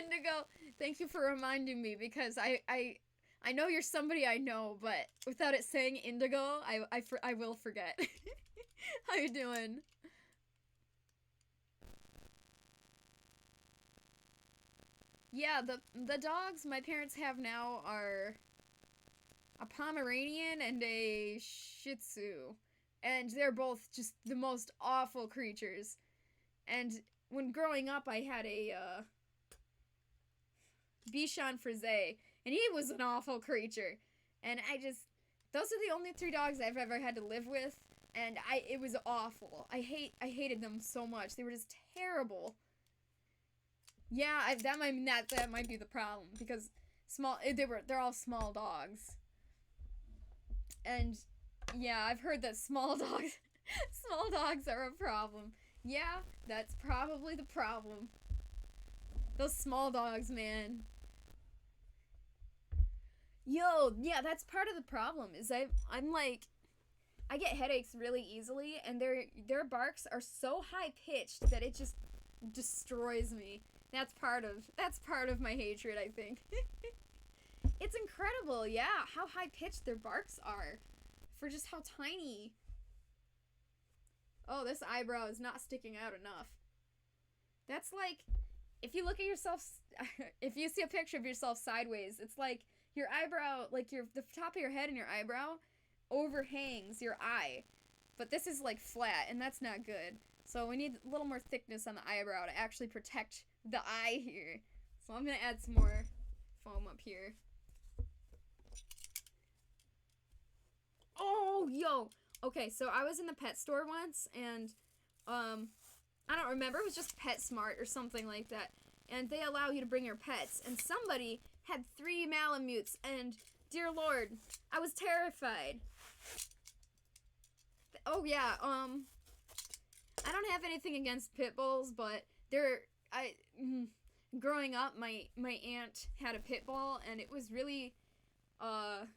Indigo. Thank you for reminding me because I know you're somebody I know, but without it saying Indigo, I will forget. How you doing? Yeah, the dogs my parents have now are a Pomeranian and a Shih Tzu. And they're both just the most awful creatures. And when growing up, I had a Bichon Frise, and he was an awful creature. And those are the only 3 dogs I've ever had to live with, and it was awful. I hated them so much. They were just terrible. Yeah, that might be the problem because they're all small dogs. And yeah, I've heard that small dogs are a problem. Yeah, that's probably the problem. Those small dogs, man. Yo, yeah, that's part of the problem is I'm like, I get headaches really easily, and their barks are so high pitched that it just destroys me. That's part of my hatred, I think. It's incredible, yeah, how high pitched their barks are for just how tiny. Oh, this eyebrow is not sticking out enough. That's like, if you look at yourself, if you see a picture of yourself sideways, it's like your eyebrow, like the top of your head and your eyebrow overhangs your eye. But this is like flat, and that's not good. So we need a little more thickness on the eyebrow to actually protect the eye here. So I'm gonna add some more foam up here. Oh, yo! Okay, so I was in the pet store once, and, I don't remember, it was just PetSmart or something like that, and they allow you to bring your pets, and somebody had 3 Malamutes, and, dear lord, I was terrified. Oh, yeah, I don't have anything against pit bulls, but growing up, my aunt had a pit bull, and it was really, I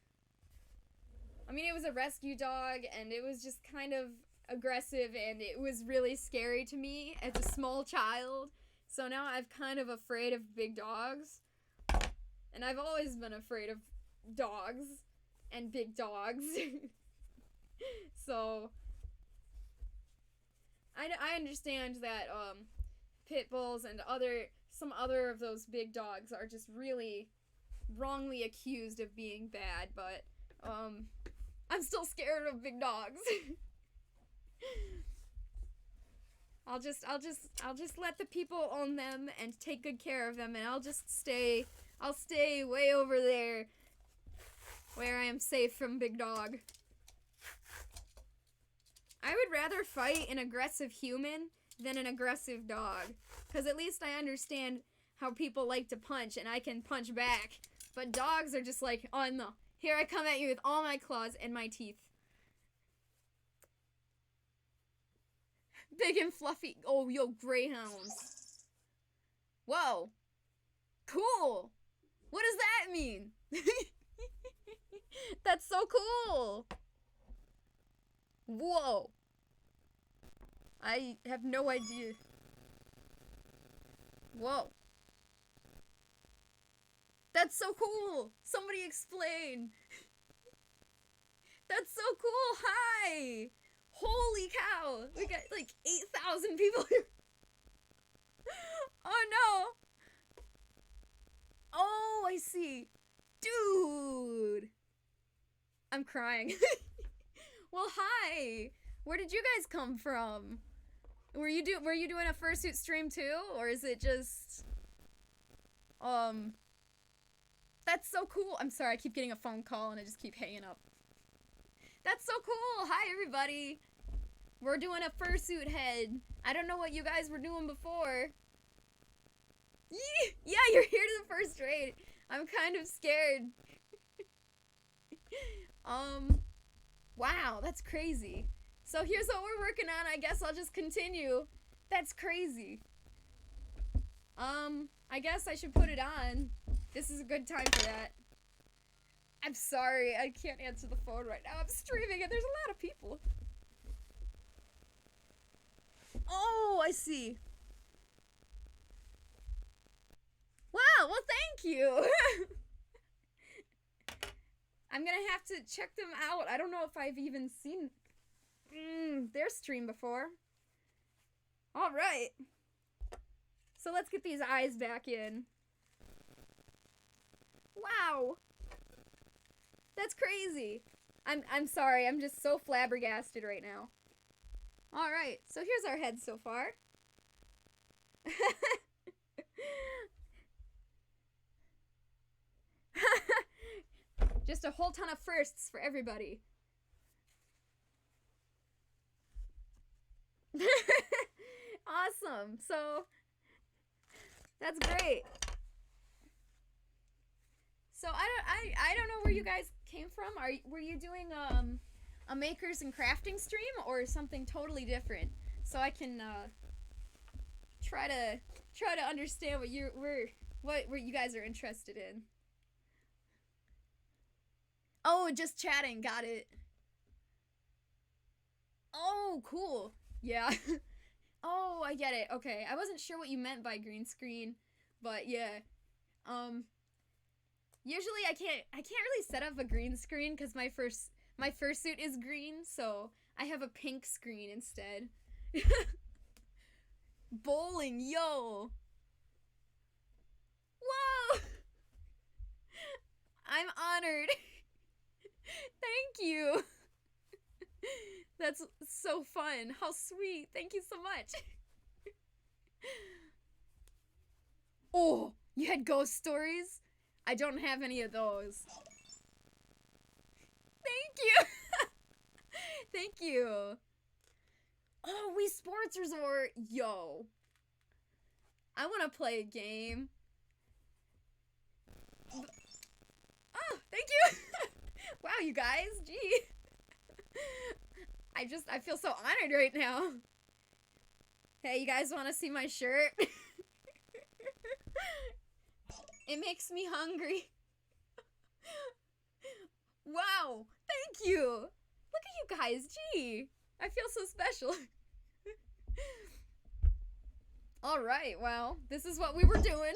mean, it was a rescue dog, and it was just kind of aggressive, and it was really scary to me as a small child. So now I'm kind of afraid of big dogs. And I've always been afraid of dogs and big dogs. So I understand that pit bulls and some other of those big dogs are just really wrongly accused of being bad, but I'm still scared of big dogs. I'll just let the people own them and take good care of them, and I'll stay way over there where I am safe from Big Dog. I would rather fight an aggressive human than an aggressive dog, because at least I understand how people like to punch and I can punch back. But dogs are just like, oh no, here I come at you with all my claws and my teeth. Big and fluffy. Oh, yo, greyhounds. Whoa. Cool. What does that mean? That's so cool. Whoa. I have no idea. Whoa. That's so cool. Somebody explain. That's so cool. Hi. Holy cow. We got like 8,000 people here. Oh no. Oh, I see. Dude. I'm crying. Well, hi. Where did you guys come from? Were you doing a fursuit stream too, or is it just That's so cool. I'm sorry, I keep getting a phone call and I just keep hanging up. That's so cool. Hi everybody. We're doing a fursuit head. I don't know what you guys were doing before. Yeah, you're here to the first raid. I'm kind of scared. Wow, that's crazy. So here's what we're working on. I guess I'll just continue. That's crazy. I guess I should put it on. This is a good time for that. I'm sorry, I can't answer the phone right now. I'm streaming and there's a lot of people. Oh, I see. Wow, well thank you. I'm gonna have to check them out. I don't know if I've even seen their stream before. Alright. So let's get these eyes back in. Wow. That's crazy. I'm sorry, I'm just so flabbergasted right now. Alright, so here's our head so far. Just a whole ton of firsts for everybody. Awesome. So that's great. So I don't know where you guys came from. Were you doing a makers and crafting stream or something totally different? So I can try to understand what you guys are interested in. Oh, just chatting. Got it. Oh, cool. Yeah. Oh, I get it. Okay. I wasn't sure what you meant by green screen, but yeah. Usually I can't really set up a green screen cuz my fursuit is green, so I have a pink screen instead. Bowling, yo. Whoa. I'm honored. Thank you. That's so fun. How sweet. Thank you so much. Oh, you had ghost stories? I don't have any of those. Thank you. Thank you. Oh, Wii Sports Resort. Yo. I want to play a game. Oh, thank you. Wow, you guys. Gee. I feel so honored right now. Hey, you guys want to see my shirt? It makes me hungry. Wow, thank you. Look at you guys. Gee, I feel so special. All right, well, this is what we were doing.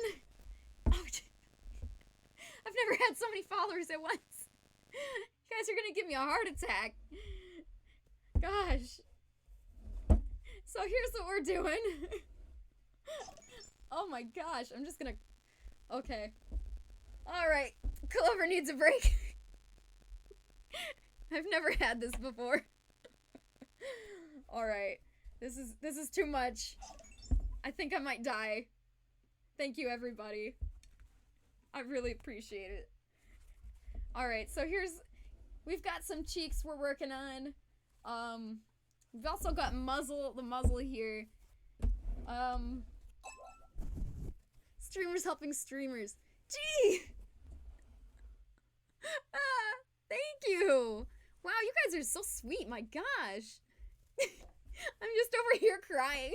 Oh, I've never had so many followers at once. You guys are gonna give me a heart attack. Gosh. So here's what we're doing. Oh my gosh, I'm just gonna... Okay. Alright, Clover needs a break. I've never had this before. Alright. This is too much. I think I might die. Thank you, everybody. I really appreciate it. Alright, so we've got some cheeks we're working on. We've also got the muzzle here. Streamers helping streamers. Gee! Thank you! Wow, you guys are so sweet, my gosh. I'm just over here crying.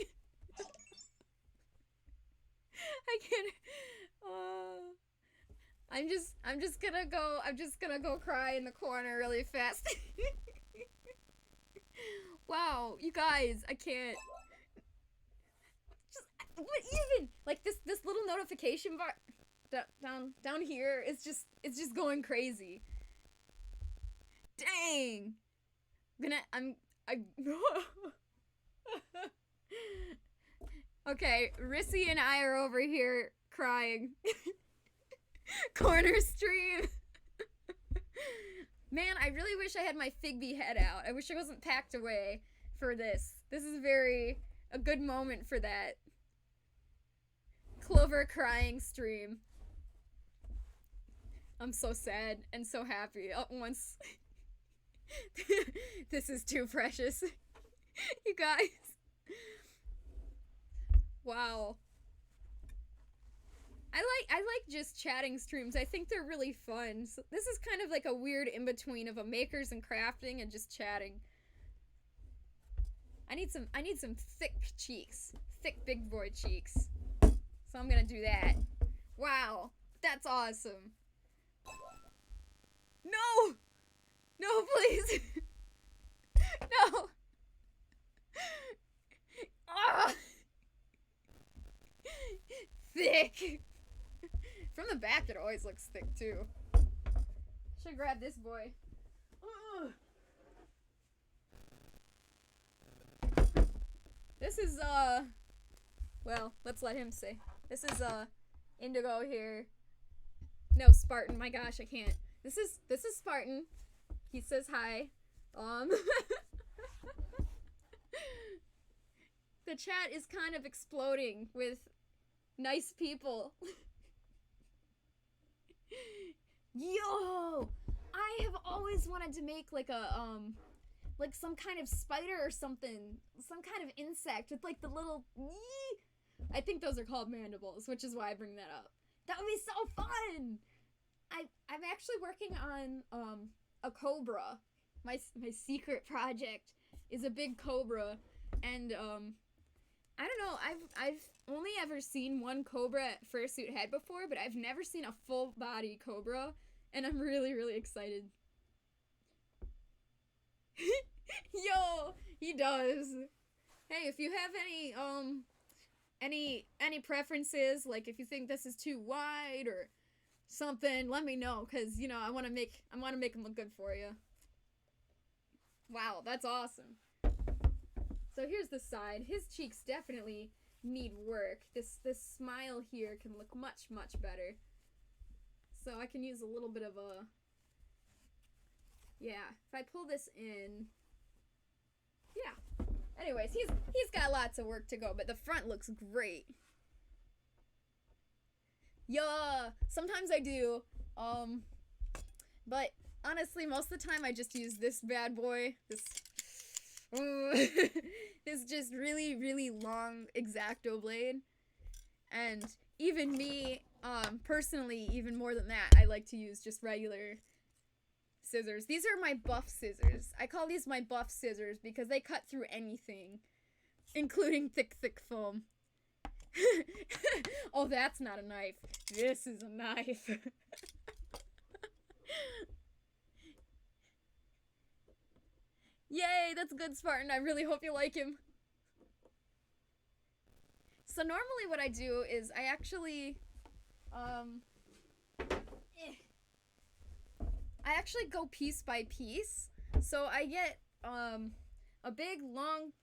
I can't. I'm just gonna go cry in the corner really fast. Wow, you guys, I can't. What even? Like this little notification bar down here is it's just going crazy. Dang. Okay, Rissy and I are over here crying. Corner stream. Man, I really wish I had my Figby head out. I wish I wasn't packed away for this. This is a good moment for that. Clover crying stream. I'm so sad and so happy at once. This is too precious. You guys. Wow. I like just chatting streams. I think they're really fun. So this is kind of like a weird in-between of a makers and crafting and just chatting. I need some thick cheeks. Thick big boy cheeks. So I'm gonna do that. Wow. That's awesome. No! No, please! No! Ah! Thick! From the back, it always looks thick, too. Should grab this boy. This is, well, let's let him say. This is, Indigo here. No, Spartan, my gosh, I can't. This is Spartan. He says hi. The chat is kind of exploding with nice people. Yo! I have always wanted to make like a, like some kind of spider or something. Some kind of insect with like the little, I think those are called mandibles, which is why I bring that up. That would be so fun! I'm actually working on, a cobra. My secret project is a big cobra, and, I don't know, I've only ever seen one cobra at Fursuit head before, but I've never seen a full body cobra, and I'm really, really excited. Yo, he does. Hey, if you have any preferences, like if you think this is too wide or something, let me know, cause you know I want to make him look good for you. Wow, that's awesome. So here's the side. His cheeks definitely need work. This smile here can look much better. So I can use a little bit of a, yeah. If I pull this in, yeah. Anyways, he's got lots of work to go, but the front looks great. Yeah, sometimes I do, but honestly, most of the time I just use this bad boy, this just really, really long X-Acto blade, and even me, personally, even more than that, I like to use just regular scissors. These are my buff scissors. I call these my buff scissors because they cut through anything, including thick foam. Oh, that's not a knife. This is a knife. Yay, that's good, Spartan. I really hope you like him. So normally what I do is I actually, I actually go piece by piece. So I get, a big long,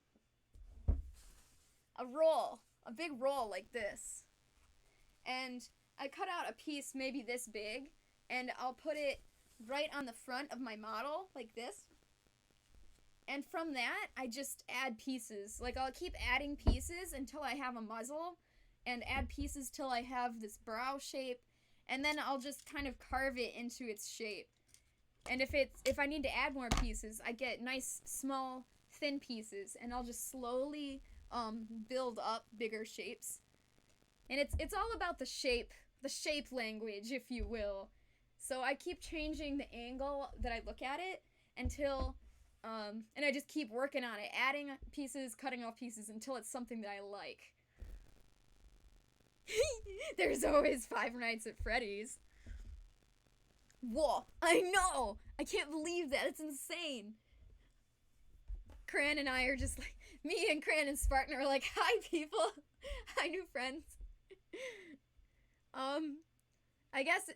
a big roll like this. And I cut out a piece maybe this big, and I'll put it right on the front of my model, like this. And from that, I just add pieces. Like, I'll keep adding pieces until I have a muzzle, and add pieces till I have this brow shape, and then I'll just kind of carve it into its shape. And if I need to add more pieces, I get nice, small, thin pieces, and I'll just slowly build up bigger shapes. And it's all about the shape language, if you will. So I keep changing the angle that I look at it until, and I just keep working on it, adding pieces, cutting off pieces until it's something that I like. There's always Five Nights at Freddy's. Whoa, I know! I can't believe that, it's insane. Cran and I are just like, me and Cran and Spartan are like, hi people, hi new friends. I guess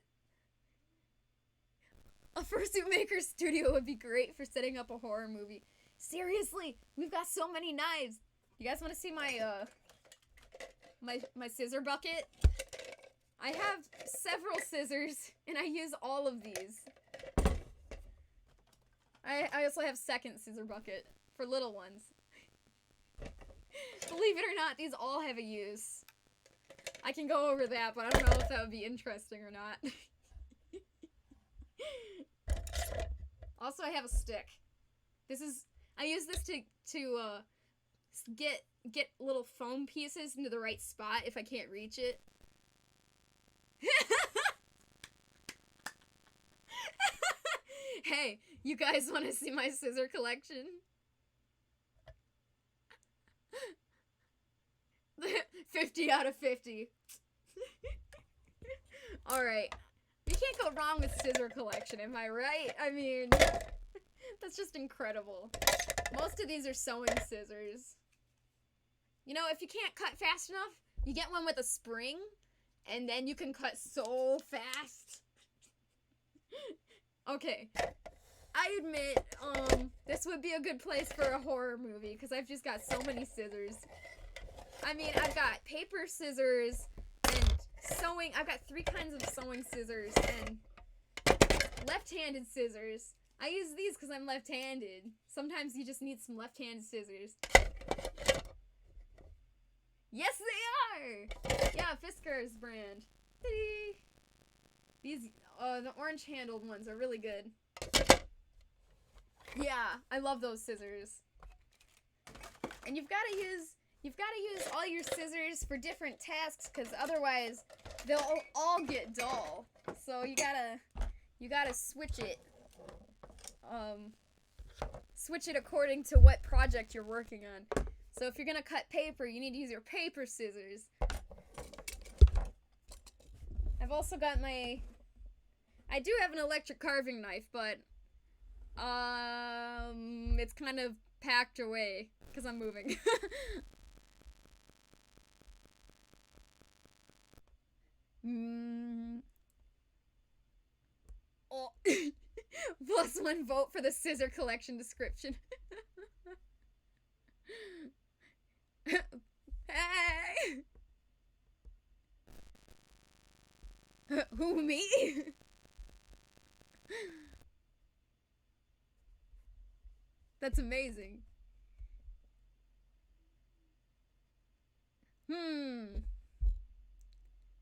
a fursuit maker studio would be great for setting up a horror movie. Seriously, we've got so many knives. You guys want to see my my scissor bucket? I have several scissors, and I use all of these. I also have second scissor bucket for little ones. Believe it or not, these all have a use. I can go over that, but I don't know if that would be interesting or not. Also, I have a stick. I use this to get little foam pieces into the right spot if I can't reach it. Hey, you guys want to see my scissor collection? 50 out of 50. Alright. You can't go wrong with scissor collection, am I right? I mean, that's just incredible. Most of these are sewing scissors. You know, if you can't cut fast enough, you get one with a spring, and then you can cut so fast. Okay. I admit, this would be a good place for a horror movie, because I've just got so many scissors. I mean, I've got paper scissors, and sewing. I've got 3 kinds of sewing scissors, and left-handed scissors. I use these because I'm left-handed. Sometimes you just need some left-handed scissors. Yes, they are! Yeah, Fisker's brand. These, the orange-handled ones are really good. Yeah, I love those scissors. And you've got to use all your scissors for different tasks, because otherwise they'll all get dull. So you gotta switch it. Switch it according to what project you're working on. So if you're gonna cut paper, you need to use your paper scissors. I've also got I do have an electric carving knife, but it's kind of packed away because I'm moving. Oh. +1 vote for the scissor collection description. Hey! Who, me? That's amazing.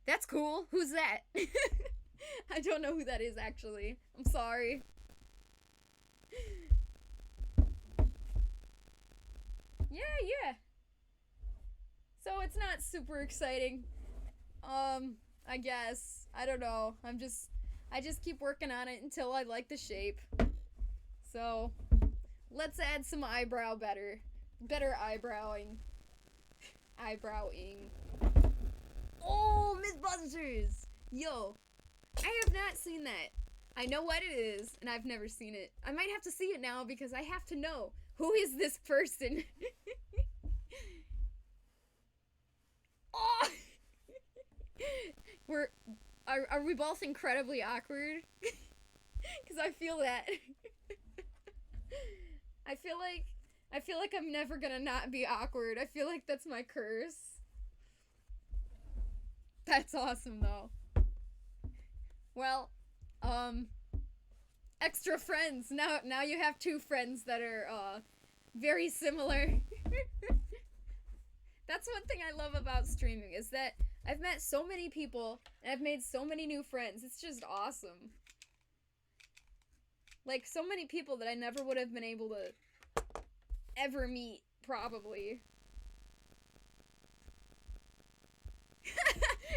That's cool. Who's that? I don't know who that is, actually. I'm sorry. Yeah. So it's not super exciting. I guess. I don't know. I just keep working on it until I like the shape. So, let's add some better eyebrowing. Eyebrowing. Oh, Mythbusters! Yo, I have not seen that. I know what it is, and I've never seen it. I might have to see it now because I have to know, who is this person? Oh! Are we both incredibly awkward? Because I feel that. I feel like I'm never gonna not be awkward. I feel like that's my curse. That's awesome, though. Well, extra friends. Now you have 2 friends that are, Very similar. That's one thing I love about streaming, is that I've met so many people, and I've made so many new friends. It's just awesome. Like, so many people that I never would have been able to ever meet, probably.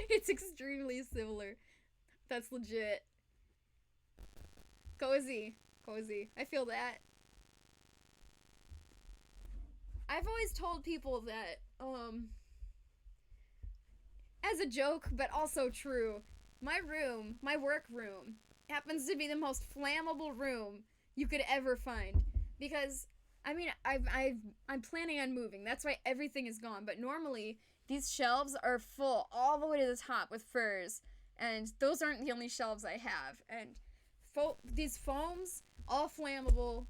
It's extremely similar. That's legit. Cozy. Cozy. I feel that. I've always told people that, as a joke, but also true, my room, my work room, happens to be the most flammable room you could ever find. Because, I mean, I'm planning on moving. That's why everything is gone. But normally, these shelves are full all the way to the top with furs. And those aren't the only shelves I have. And these foams, all flammable,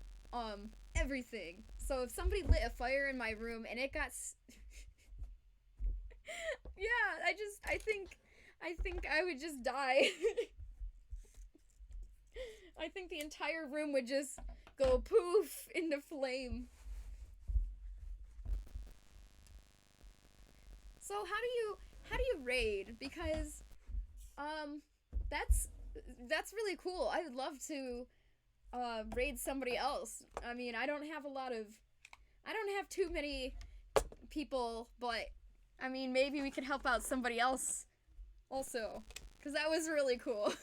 everything. So if somebody lit a fire in my room and it got yeah, I think I would just die. I think the entire room would just go poof into flame. So how do you raid? Because that's really cool. I would love to raid somebody else. I mean, I don't have too many people, but I mean, maybe we could help out somebody else also, because that was really cool.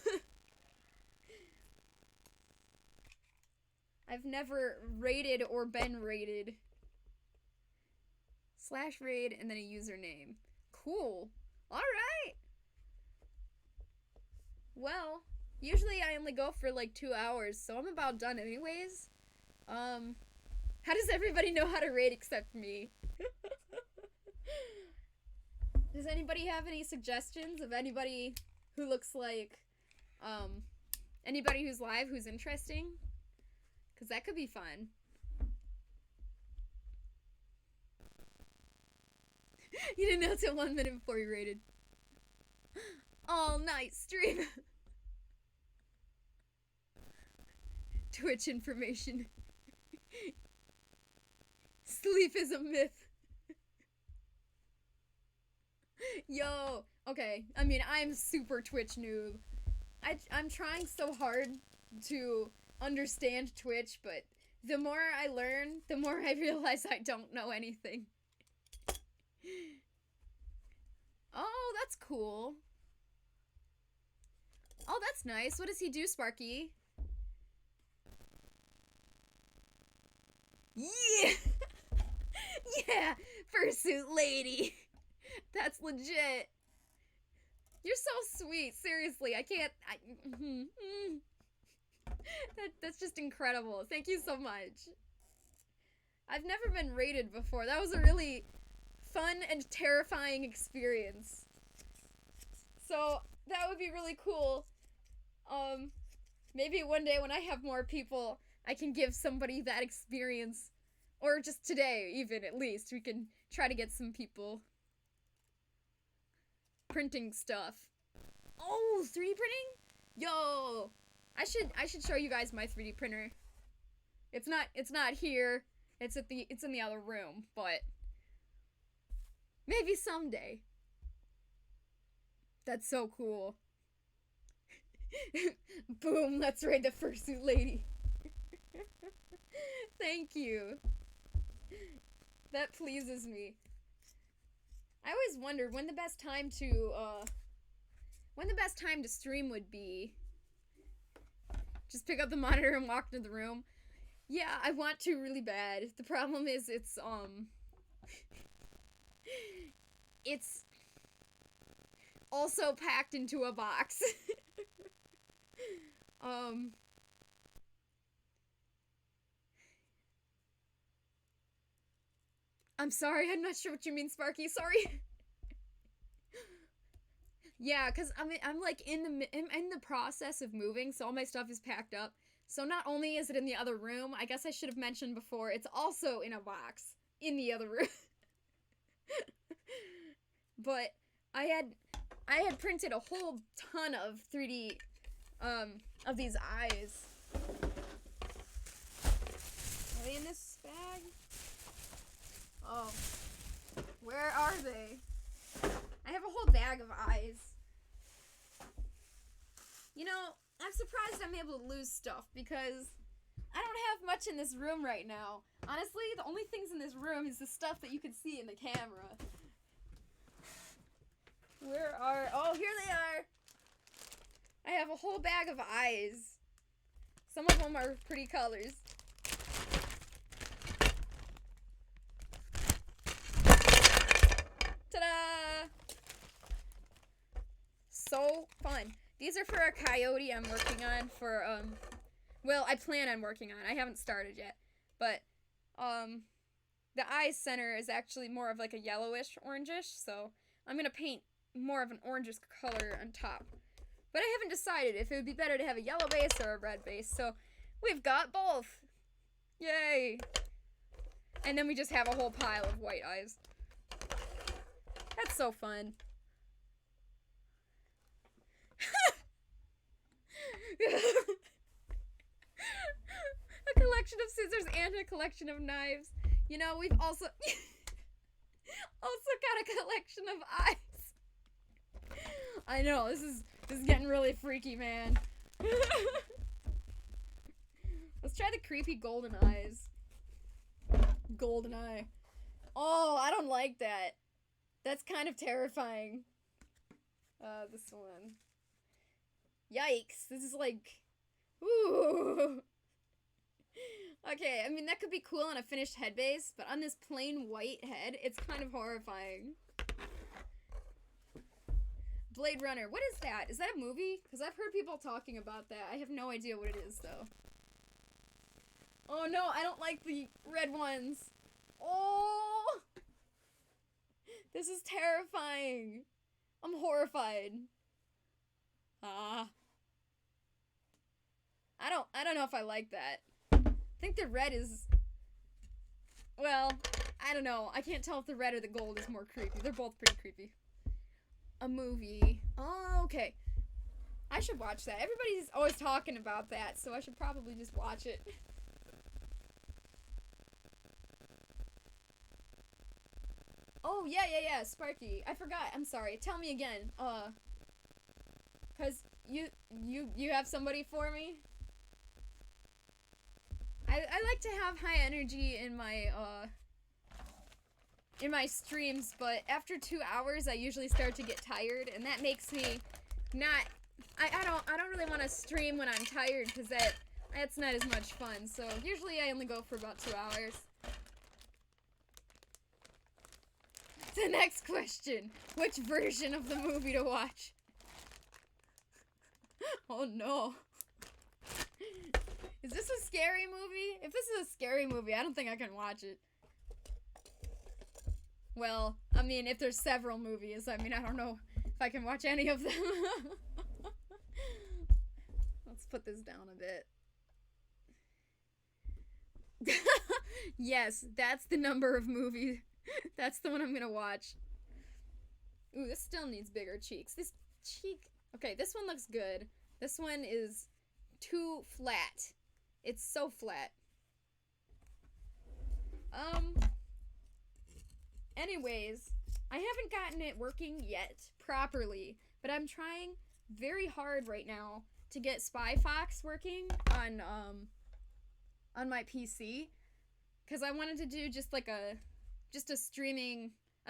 I've never raided or been raided. /raid and then a username. Cool. Alright. Well, usually I only go for like 2 hours, so I'm about done anyways. How does everybody know how to raid except me? Does anybody have any suggestions of anybody who looks like, anybody who's live who's interesting? Because that could be fun. You didn't know till 1 minute before you raided. All night stream. Twitch information. Sleep is a myth. Yo, okay. I mean, I'm super Twitch noob. I'm trying so hard to understand Twitch, but the more I learn, the more I realize I don't know anything. Oh, that's cool. Oh, that's nice. What does he do, Sparky? Yeah! Yeah! Fursuit lady! That's legit. You're so sweet. Seriously, I can't... That's just incredible. Thank you so much. I've never been raided before. That was a really fun and terrifying experience. So, that would be really cool. Maybe one day when I have more people, I can give somebody that experience. Or just today, even, at least. We can try to get some people printing stuff. Oh, 3D printing? Yo! I should show you guys my 3D printer. It's not here. It's in the other room, but maybe someday. That's so cool. Boom, let's raid the Fursuit lady. Thank you. That pleases me. I always wondered when the best time to stream would be. Just pick up the monitor and walk into the room. Yeah, I want to really bad. The problem is it's also packed into a box. I'm sorry, I'm not sure what you mean, Sparky. Sorry. Yeah, cause I'm like in the process of moving, so all my stuff is packed up. So not only is it in the other room, I guess I should have mentioned before, it's also in a box in the other room. But I had printed a whole ton of 3D of these eyes. Are they in this bag? Oh. Where are they? I have a whole bag of eyes. You know, I'm surprised I'm able to lose stuff because I don't have much in this room right now. Honestly, the only things in this room is the stuff that you can see in the camera. Where are... Oh, here they are! I have a whole bag of eyes. Some of them are pretty colors. Ta-da! So fun. These are for a coyote I'm working on for, well, I plan on working on. I haven't started yet. But, the eye center is actually more of like a yellowish, orangish, so I'm gonna paint more of an orangish color on top. But I haven't decided if it would be better to have a yellow base or a red base, so we've got both. Yay! And then we just have a whole pile of white eyes. That's so fun. A collection of scissors and a collection of knives. You know, we've also got a collection of eyes. I know, this is getting really freaky, man. Let's try the creepy golden eyes. Golden eye. Oh, I don't like that. That's kind of terrifying. This one. Yikes. This is like... Ooh. Okay, I mean, that could be cool on a finished head base, but on this plain white head, it's kind of horrifying. Blade Runner. What is that? Is that a movie? Because I've heard people talking about that. I have no idea what it is, though. Oh, no, I don't like the red ones. Oh! This is terrifying. I'm horrified. Ah. I don't know if I like that. I think the red is... Well, I don't know. I can't tell if the red or the gold is more creepy. They're both pretty creepy. A movie. Oh, okay. I should watch that. Everybody's always talking about that, so I should probably just watch it. Oh, yeah, Sparky. I forgot. I'm sorry. Tell me again. Cause you have somebody for me? I like to have high energy in my streams, but after 2 hours I usually start to get tired, and that makes me not... I don't really want to stream when I'm tired, because that's not as much fun, so usually I only go for about 2 hours. The next question. Which version of the movie to watch? Oh no. Is this a scary movie? If this is a scary movie, I don't think I can watch it. Well, I mean, if there's several movies, I mean, I don't know if I can watch any of them. Let's put this down a bit. Yes, that's the number of movies. That's the one I'm gonna watch. Ooh, this still needs bigger cheeks. This cheek... Okay, this one looks good. This one is too flat. It's so flat. Anyways, I haven't gotten it working yet properly, but I'm trying very hard right now to get Spy Fox working on my PC, because I wanted to do just like a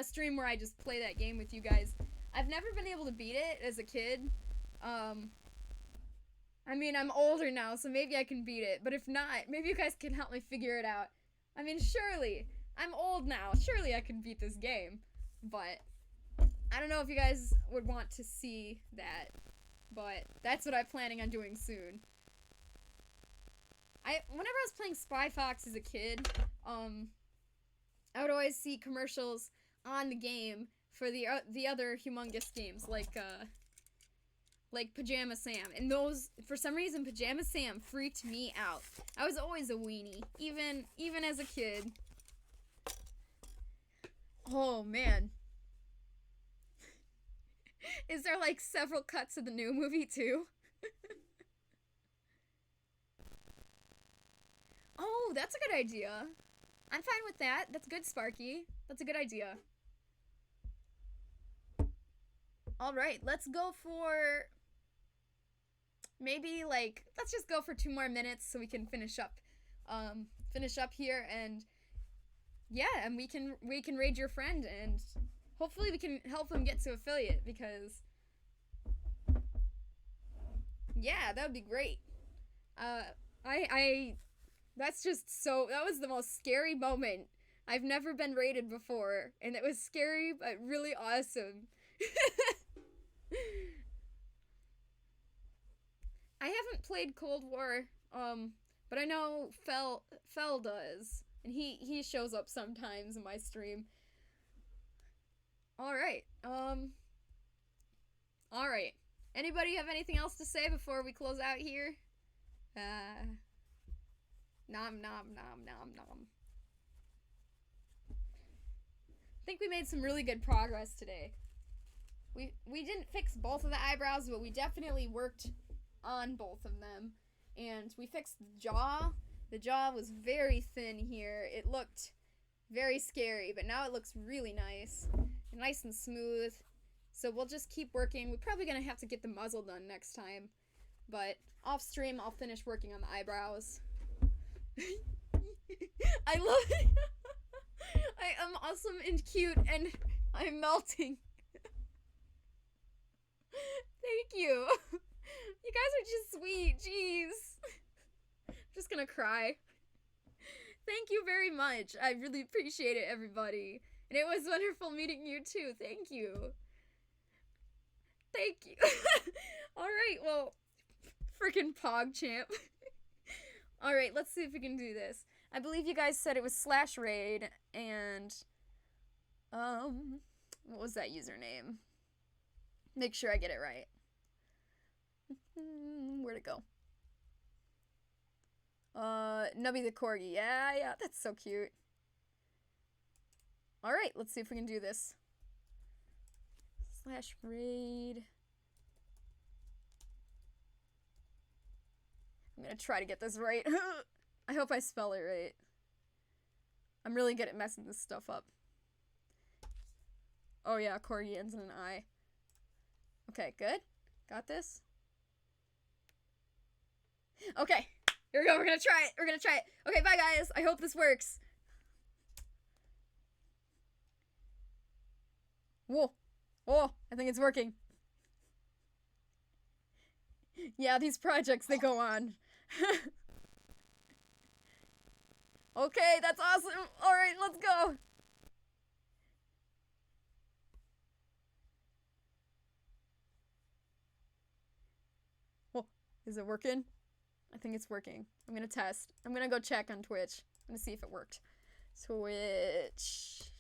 stream where I just play that game with you guys. I've never been able to beat it as a kid. I mean, I'm older now, so maybe I can beat it, but if not, maybe you guys can help me figure it out. I mean, surely, I'm old now, surely I can beat this game, but I don't know if you guys would want to see that, but that's what I'm planning on doing soon. Whenever I was playing Spy Fox as a kid, I would always see commercials on the game for the other humongous games, like Pajama Sam, and those, for some reason, Pajama Sam freaked me out. I was always a weenie, even as a kid. Oh, man. Is there, like, several cuts of the new movie, too? Oh, that's a good idea. I'm fine with that. That's good, Sparky. That's a good idea. Alright, let's go for... maybe, like, let's just go for 2 more minutes so we can finish up here, and yeah, and we can raid your friend, and hopefully we can help him get to affiliate, because yeah, that would be great. That's just so, that was the most scary moment. I've never been raided before, and it was scary, but really awesome. I haven't played Cold War, but I know Fel does, and he shows up sometimes in my stream. Alright, alright. Anybody have anything else to say before we close out here? Nom nom nom nom nom. I think we made some really good progress today. We didn't fix both of the eyebrows, but we definitely worked on both of them. And we fixed the jaw. The jaw was very thin here. It looked very scary, but now it looks really nice. And nice and smooth. So we'll just keep working. We're probably going to have to get the muzzle done next time. But off stream, I'll finish working on the eyebrows. I love it. I am awesome and cute, and I'm melting. Thank you. You guys are just sweet. Jeez. I'm just gonna cry. Thank you very much. I really appreciate it, everybody. And it was wonderful meeting you, too. Thank you. Thank you. Alright, well, freaking PogChamp. Alright, let's see if we can do this. I believe you guys said it was /raid, and, what was that username? Make sure I get it right. Where'd it go? Nubby the Corgi. Yeah, that's so cute. Alright, let's see if we can do this. /raid. I'm gonna try to get this right. I hope I spell it right. I'm really good at messing this stuff up. Oh yeah, Corgi ends in an I. Okay, good. Got this. Okay, here we go. We're gonna try it. We're gonna try it. Okay, bye guys. I hope this works. Whoa. Oh, I think it's working. Yeah, these projects, they go on. Okay, that's awesome. Alright, let's go. Oh, is it working? I think it's working. I'm gonna test. I'm gonna go check on Twitch. I'm gonna see if it worked. Twitch.